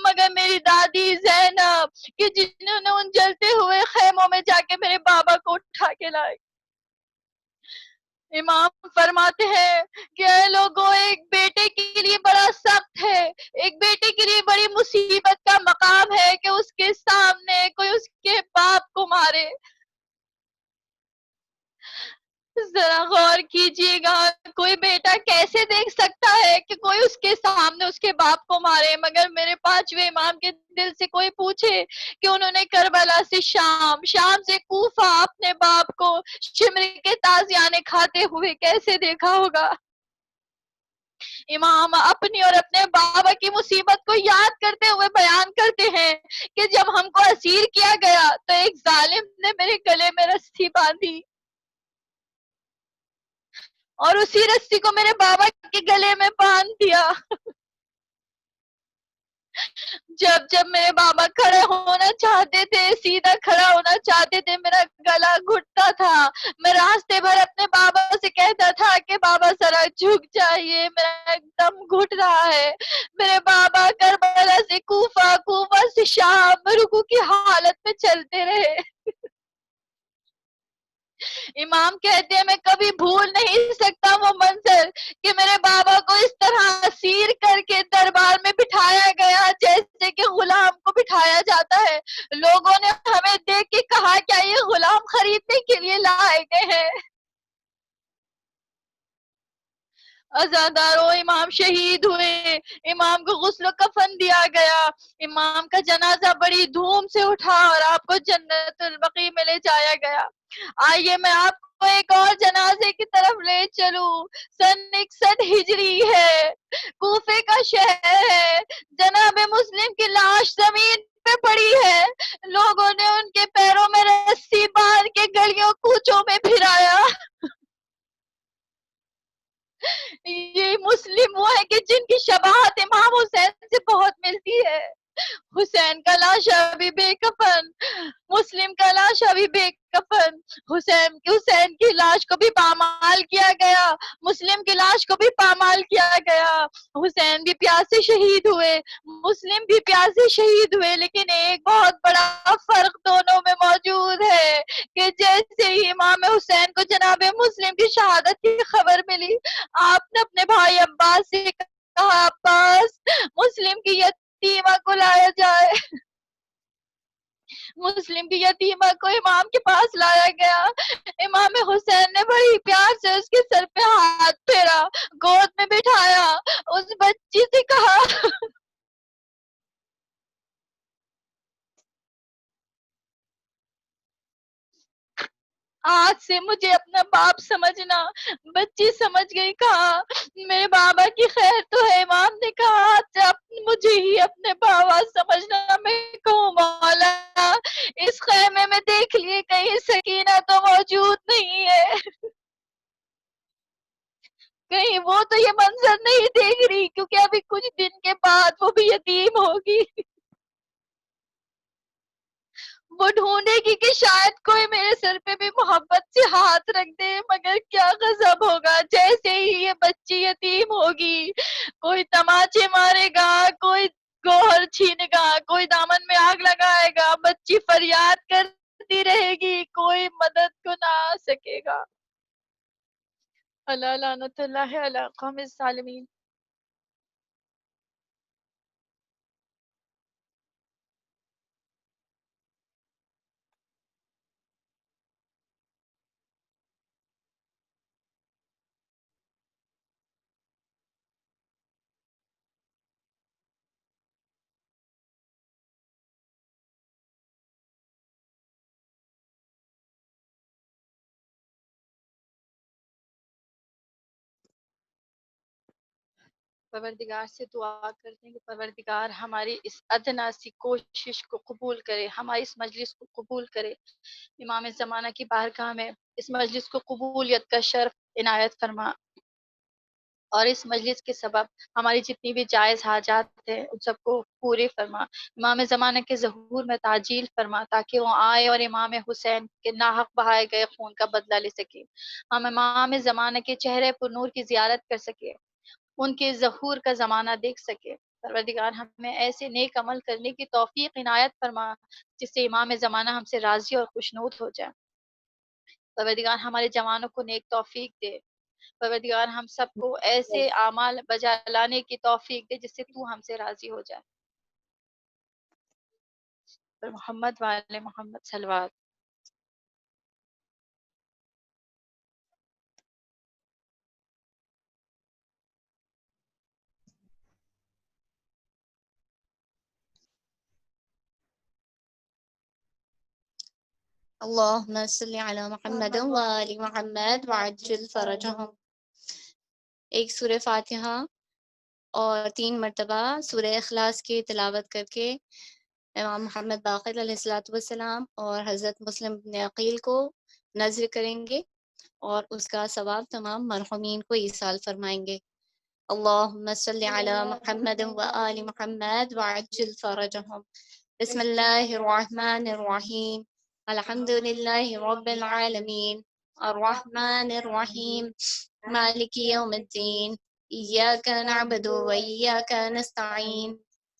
D: مگر میری دادی زینب کہ جنہوں نے ان جلتے ہوئے خیموں میں جا کے میرے بابا کو اٹھا کے لائے. امام فرماتے ہیں کہ اے لوگوں، ایک بیٹے کے لیے بڑا سخت ہے، ایک بیٹے کے لیے بڑی مصیبت کا مقام ہے کہ اس کے سامنے کوئی اس کے باپ کو مارے. ذرا غور کیجئے گا، کوئی بیٹا کیسے دیکھ سکتا ہے کہ کوئی اس کے سامنے اس کے باپ کو مارے؟ مگر میرے پانچویں امام کے دل سے کوئی پوچھے کہ انہوں نے کربلا سے شام سے کوفہ اپنے باپ کو شمر کے تازیانے کھاتے ہوئے کیسے دیکھا ہوگا؟ امام اپنی اور اپنے بابا کی مصیبت کو یاد کرتے ہوئے بیان کرتے ہیں کہ جب ہم کو اسیر کیا گیا تو ایک ظالم نے میرے گلے میں رسی باندھی اور اسی رسی کو میرے بابا کے گلے میں باندھ دیا. جب میرے بابا کھڑے ہونا چاہتے تھے، سیدھا کھڑا ہونا چاہتے تھے، میرا گلا گھٹتا تھا. میں راستے بھر اپنے بابا سے کہتا تھا کہ بابا ذرا جھک جائیے، میرا دم گھٹ رہا ہے. میرے بابا کربلا سے کوفہ، کوفہ سے شام رکوع کی حالت میں چلتے رہے. امام کہتے ہیں میں کبھی بھول نہیں سکتا وہ منظر کہ میرے بابا کو اس طرح اسیر کر کے دربار میں بٹھایا گیا جیسے کہ غلام کو بٹھایا جاتا ہے. لوگوں نے ہمیں دیکھ کے کہا کیا یہ غلام خریدنے کے لیے لائے گئے ہیں؟ عزاداروں، امام شہید ہوئے، امام کو غسل و کفن دیا گیا، امام کا جنازہ بڑی دھوم سے اٹھا اور آپ کو جنت البقیع میں لے جایا گیا. آئیے میں آپ کو ایک اور جنازے کی طرف لے چلوں. سن 61 ہجری ہے، کوفے کا شہر ہے. جناب مسلم کی لاش زمین پہ پڑی ہے، لوگوں نے ان کے پیروں میں رسی باندھ کے گلیوں کوچوں میں پھرایا. یہ مسلم وہ ہے کہ جن کی شباہت امام حسین سے بہت ملتی ہے. حسین کا لاشا بھی بے کفن، مسلم کا لاشا بھی بے کفن. حسین کی لاش کو بھی پامال کیا گیا، مسلم کی لاش کو بھی پامال کیا گیا. حسین بھی پیاسے شہید ہوئے، مسلم بھی پیاسے شہید ہوئے، لیکن ایک بہت بڑا فرق دونوں میں موجود ہے کہ جیسے ہی امام حسین کو جناب مسلم کی شہادت کی خبر ملی، آپ نے اپنے بھائی عباس سے کہا عباس مسلم کی یتیمہ کو لایا جائے. مسلم کی یتیمہ کو امام کے پاس لایا گیا. امام حسین نے بڑی پیار سے اس کے سر پہ ہاتھ پھیرا، گود میں بٹھایا، اس بچی سے کہا آج سے مجھے اپنا باپ سمجھنا. بچی سمجھ گئی، کہا میرے بابا کی خیر تو ہے. امام نے کہا جب مجھے ہی اپنے بابا سمجھنا. میں کہوں مولا اس خیمے میں دیکھ لیے کہیں سکینہ تو موجود نہیں ہے، کہیں وہ تو یہ منظر نہیں دیکھ رہی، کیونکہ ابھی کچھ دن کے بعد وہ بھی یتیم ہوگی. وہ ڈھونڈے گی کہ شاید کوئی میرے سر پہ بھی محبت سے ہاتھ رکھ دے، مگر کیا غضب ہوگا جیسے ہی یہ بچی یتیم ہوگی. کوئی تماچے مارے گا، کوئی گوہر چھینے گا، کوئی دامن میں آگ لگائے گا، بچی فریاد کرتی رہے گی، کوئی مدد کو نہ آ سکے گا. اللہ لعنت اللہ علی قوم الظالمین. پروردگار سے دعا کرتے ہیں کہ پروردگار ہماری اس ادنا سی کوشش کو قبول کرے، ہماری اس مجلس کو قبول کرے. امام زمانہ کی بارگاہ میں اس مجلس کو قبولیت کا شرف عنایت فرما. اور اس مجلس کے سبب ہماری جتنی بھی جائز حاجات ہیں ان سب کو پورے فرما۔ امام زمانہ کے ظہور میں تعجیل فرما تاکہ وہ آئے اور امام حسین کے ناحق بہائے گئے خون کا بدلہ لے سکے، ہم امام زمانہ کے چہرے پر نور کی زیارت کر سکے، ان کے ظہور کا زمانہ دیکھ سکے۔ پروردگار ہمیں ایسے نیک عمل کرنے کی توفیق عنایت فرما جس سے امام زمانہ ہم سے راضی اور خوشنود ہو جائے۔ پروردگار ہمارے جوانوں کو نیک توفیق دے۔ پروردگار ہم سب کو ایسے اعمال بجا لانے کی توفیق دے جس سے تو ہم سے راضی ہو جائے۔ پر محمد والے محمد صلوات۔
B: اللهم صل على محمد وآل محمد وعجل فرجهم۔ ایک سورہ فاتحہ اور 3 مرتبہ سورہ اخلاص کی تلاوت کر کے امام محمد باقر علیہ الصلوۃ والسلام اور حضرت مسلم بن عقیل کو نذر کریں گے اور اس کا ثواب تمام مرحومین کو ایصال فرمائیں گے۔ اللهم صل على محمد وآل محمد وعجل فرجهم۔ بسم اللہ الرحمن الرحیم، الحمد للہ رب العالمین، الرحمن الرحیم، مالک یوم الدین، ایاک نعبد وایاک نستعین،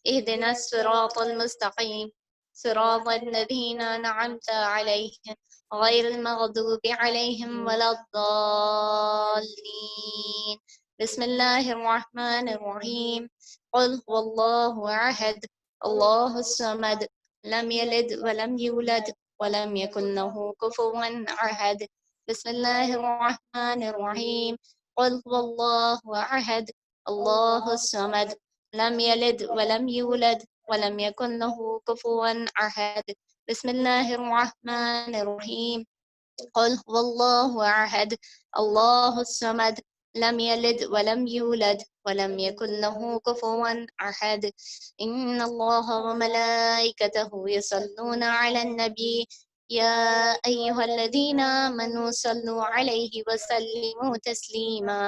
B: اہدنا الصراط المستقیم، صراط الذین انعمت علیہم غیر المغضوب علیہم ولا الضالین۔ بسم اللہ الرحمن الرحیم، قل هو اللہ احد، اللہ الصمد، لم یلد ولم یولد ولم یکن له کفوا احد۔ بسم اللہ الرحمن الرحیم، قل هو اللہ احد، اللہ الصمد، لم یلد ولم یولد ولم یکن له کفوا احد۔ بسم اللہ الرحمن الرحیم، قل هو اللہ احد، اللہ الصمد، لم یلد ولم یولد ولم یکن له کفوا احد۔ ان اللہ وملائکته یصلون علی النبی یا ایہا الذین آمنوا صلوا علیہ وسلموا تسلیما۔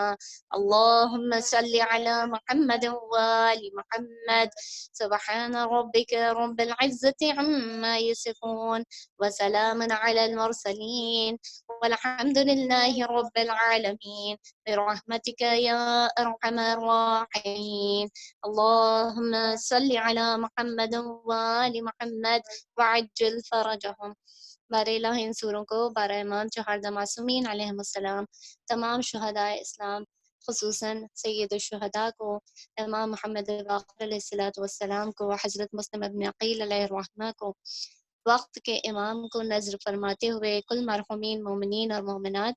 B: اللہم صل علی محمد وآل محمد، سبحان ربک رب العزة عما یصفون وسلام علی المرسلین والحمد للہ رب العالمین برحمتک یا ارحم الراحمین۔ اللہم صل علی محمد وآل محمد وعجل فرجهم۔ بار الہ ان سوروں کو بارہ امام چہاردہ معصومین علیہم السلام، تمام شہداء اسلام، خصوصاً سید الشہداء کو، امام محمد باقر علیہ الصلوۃ والسلام کو، حضرت مسلم ابن عقیل علیہ الرحمہ کو، وقت کے امام کو نذر فرماتے ہوئے کل مرحومین مومنین اور مومنات،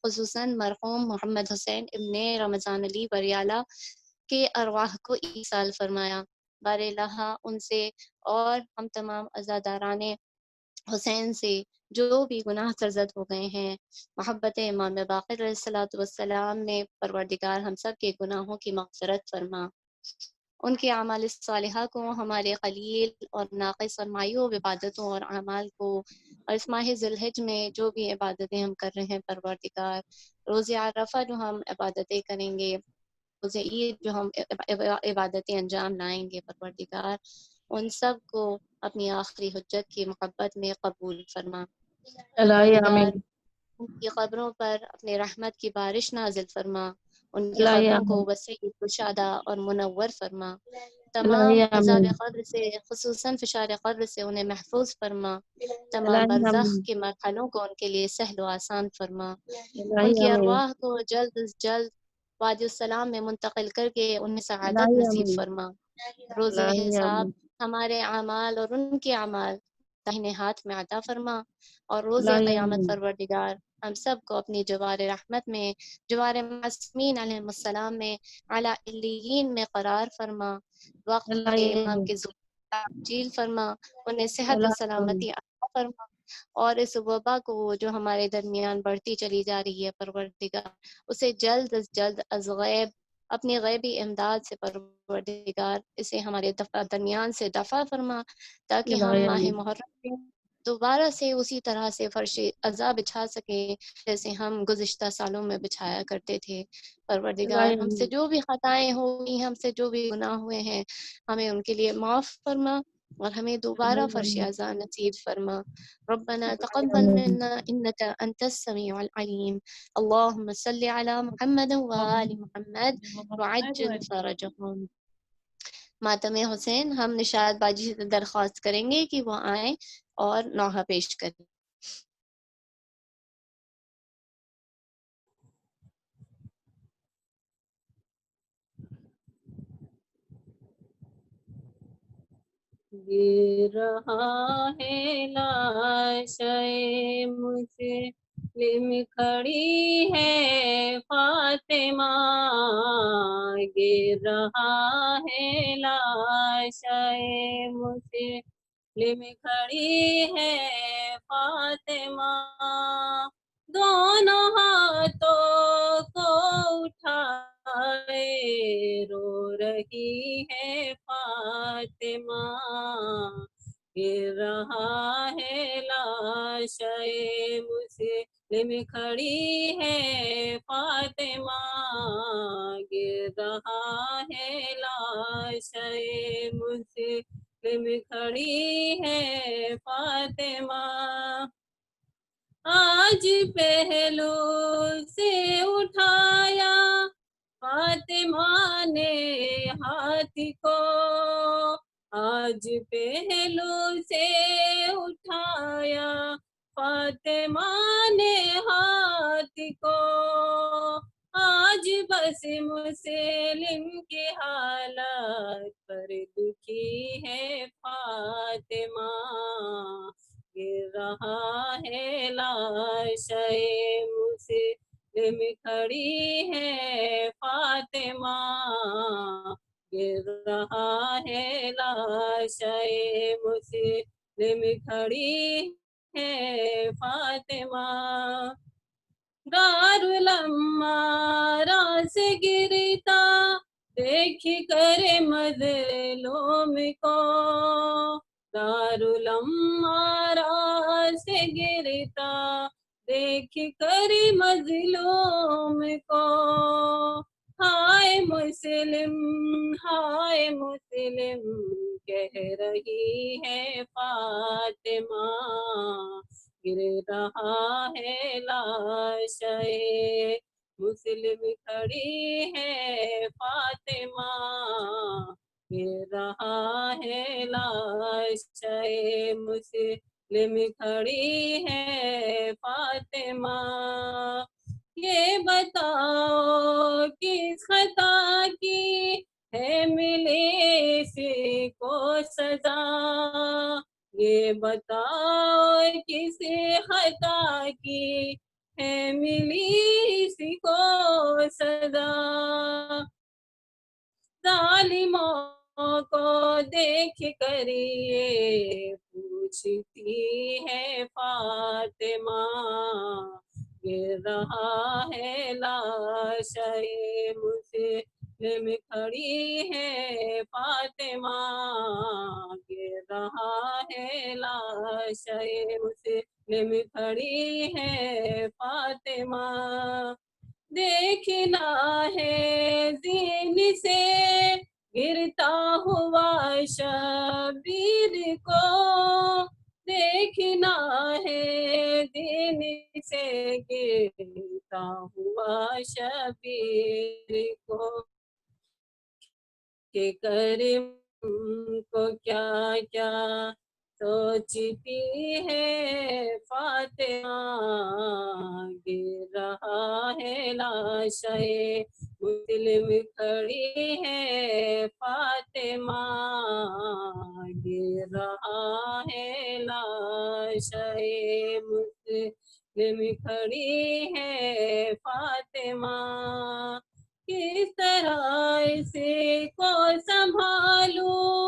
B: خصوصاً مرحوم محمد حسین ابن رمضان علی بریالہ کے ارواح کو ایصال فرمایا۔ بار الہ ان سے اور ہم تمام عزاداران حسین سے جو بھی گناہ سرزد ہو گئے ہیں، محبت امام باقر علیہ الصلوۃ والسلام میں پروردگار ہم سب کے گناہوں کی مغفرت فرما۔ ان کے اعمال صالحہ کو، ہمارے قلیل اور ناقص اور معیوب عبادتوں اور اعمال کو، اور اس ماہ ذی الحج میں جو بھی عبادتیں ہم کر رہے ہیں پروردگار، روز عرفہ جو ہم عبادتیں کریں گے، روز عید جو ہم عبادتیں انجام لائیں گے پروردگار، ان سب کو اپنی آخری حجت کی محبت میں قبول فرما۔ پروردگار ان کی قبروں پر اپنی رحمت کی بارش نازل فرما، ان کی قبروں کو وسیع کشادہ اور منور فرما، تمام عذاب قبر سے، خصوصاً فشار قبر سے انہیں محفوظ فرما، تمام برزخ کے مرحلوں کو ان کے لیے سہل و آسان فرما، ان کی ارواح کو جلد از جلد وادی السلام میں منتقل کر کے انہیں سعادت نصیب فرما۔ روز حساب ہمارے اعمال اور ان کے اعمال داہنے ہاتھ میں عطا فرما، اور روز قیامت پروردگار ہم سب کو اپنی جوار رحمت میں، جوار معصومین علیہ السلام میں، اعلی علیین میں قرار فرما۔ وقت کے امام کے تبجیل فرما، انہیں صحت و سلامتی عطا فرما، اور اس وبا کو جو ہمارے درمیان بڑھتی چلی جا رہی ہے پروردگار، اسے جلد از جلد از غیب اپنی غیبی امداد سے پروردگار اسے ہمارے درمیان سے دفع فرما، تاکہ ہم ماہ محرم میں دوبارہ سے اسی طرح سے فرش عزا بچھا سکیں جیسے ہم گزشتہ سالوں میں بچھایا کرتے تھے۔ پروردگار ہم سے جو بھی خطائیں ہوئی، ہم سے جو بھی گناہ ہوئے ہیں، ہمیں ان کے لیے معاف فرما اور ہمیں دوبارہ فرش عزا نصیب فرما۔ ربنا تقبل منا انك انت السميع العليم، اللهم صل على محمد وآل محمد وعجل فرجهم۔ ماتم حسین ہم نشاد باجی سے درخواست کریں گے کہ وہ آئیں اور نوحہ پیش کریں۔
F: گر رہا ہے لاشیں مسلم کھڑی ہے فاطمہ، گر رہا ہے لاشیں مسلم کھڑی ہے فاطمہ، دونوں ہاتھوں کو اٹھائے رو رہی ہے فاطمہ، گر رہا ہے لاشیں مسلم کھڑی ہے فاطمہ، گر رہا ہے لاشیں مسلم کھڑی ہے فاطمہ، آج پہلو سے اٹھایا فاطمہ نے ہاتھ کو، آج پہلو سے اٹھایا فاطمہ نے ہاتھ کو، آج بس مسلم کے حالات پر دکھی ہے فاطمہ، گر رہا ہے لاشیں مسلم کھڑی ہے فاطمہ، گر رہا ہے لاشیں مسلم کھڑی ہے فاطمہ، دارالامارہ سے گرتا دیکھ کر مظلوم کو، دارالامارہ سے گرتا دیکھ کر مظلوم کو، ہائے مسلم ہائے مسلم کہہ رہی ہے فاطمہ، گر رہا ہے لاشیں مسلم کھڑی ہے فاطمہ، گر رہا ہے لاشیں مسلم کھڑی ہے فاطمہ، یہ بتاؤ کس خطا کی ہے ملے اس کو سزا، یہ بتاؤ کس خطا کی ہے ملی اس کو سزا، ظالموں کو دیکھ کر یہ پوچھتی ہے فاطمہ، گر رہا ہے لاشیں مسلم کھڑی ہے فاطمہ، گر رہا ہے لاشیں مسلم کھڑی ہے فاطمہ، دیکھنا ہے زین سے گرتا ہوا شبیر کو، دیکھنا ہے دین سے گرتا ہوا شبیر کو، کہ کرم کو کیا کیا سوچتی ہے فاطمہ، گر رہا ہے لاشیں مسلم کھڑی ہے فاطمہ، گر رہا ہے لاشیں مسلم کھڑی ہے فاطمہ، کس طرح اسے کو سنبھالوں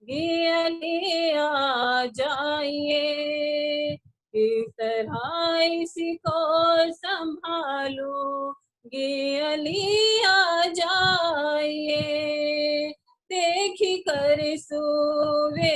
F: گی علی آ جائیے، کس طرح اس کو سنبھالوں گی علی آ جائیے، دیکھ کر سوئے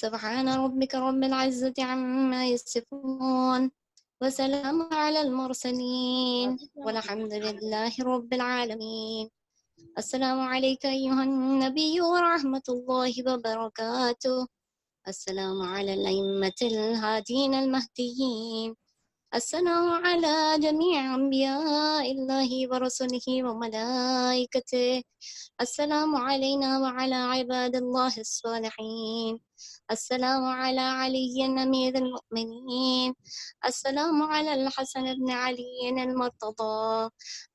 B: سبحان ربك رب العزة عما يصفون وسلام على المرسلين والحمد لله رب العالمين. السلام عليك أيها النبي ورحمة الله وبركاته. السلام على الأئمة الهادين المهديين. السلام على جميع أنبياء الله ورسله وملائكته. السلام علينا وعلى عباد الله الصالحين. السلام على علي أمير المؤمنين. السلام على الحسن بن علي المرتضى.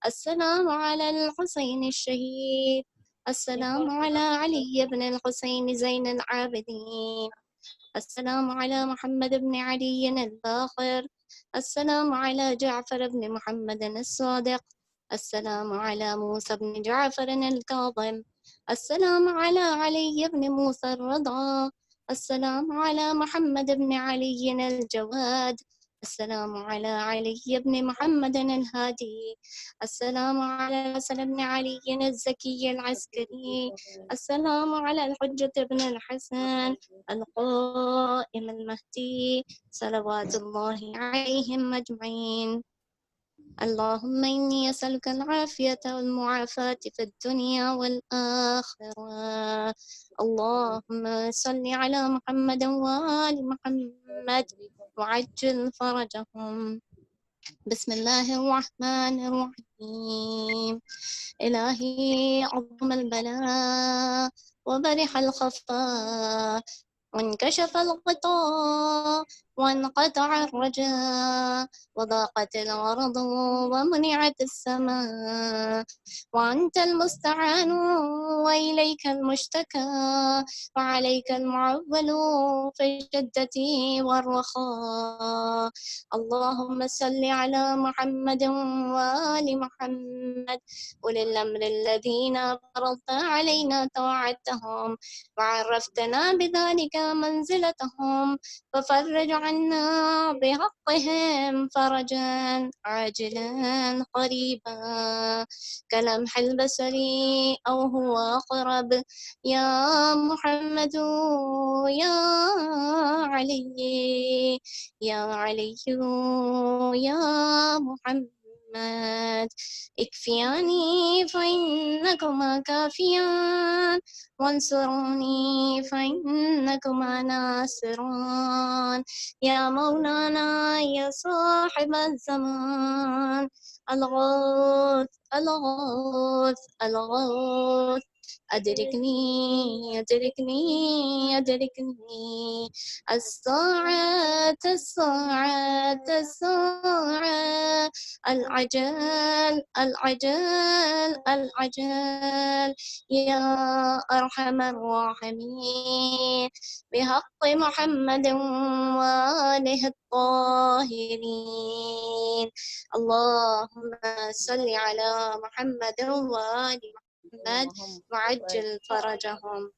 B: السلام على الحسين الشهيد. السلام على علي بن الحسين زين العابدين. السلام على محمد بن علي الباقر. السلام على جعفر بن محمد الصادق. السلام على موسى بن جعفر الكاظم. السلام على علي بن موسى الرضا. السلام على محمد بن علي الجواد. السلام على علي بن محمد الهادي. السلام على الحسن بن علي الزكي العسكري. السلام على الحجة بن الحسن القائم المهدي صلوات الله عليهم أجمعين. اللهم إني أسألك العافية والمعافاة في الدنيا والآخرة. اللهم صل على محمد وآل محمد وعجل فرجهم. بسم الله الرحمن الرحيم. إلهي عظم البلاء وبرح الخفاء وانكشف الغطاء وانقطع الرجاء وضاقت الأرض ومنعت السماء، وأنت المستعان وإليك المشتكى وعليك المعول في الشدة والرخاء. اللهم صل على محمد وآل محمد أولي الأمر الذين فرضت علينا طاعتهم وعرفتنا بذلك منزلتهم، ففرج عنا بحقهم فرجا عاجلا قريبا كلمح البصر أو هو أقرب. يا محمد يا علي يا علي يا محمد. محمد اكفياني فإنكما كافيان وانصروني فإنكما ناصران يا مولانا يا صاحب الزمان الغوث الغوث الغوث أدركني أدركني أدركني الساعة الساعة الساعة العجل العجل العجل يا أرحم الراحمين بحق محمد وآله الطاهرين اللهم صل على محمد وآل محمد وعجل فرجهم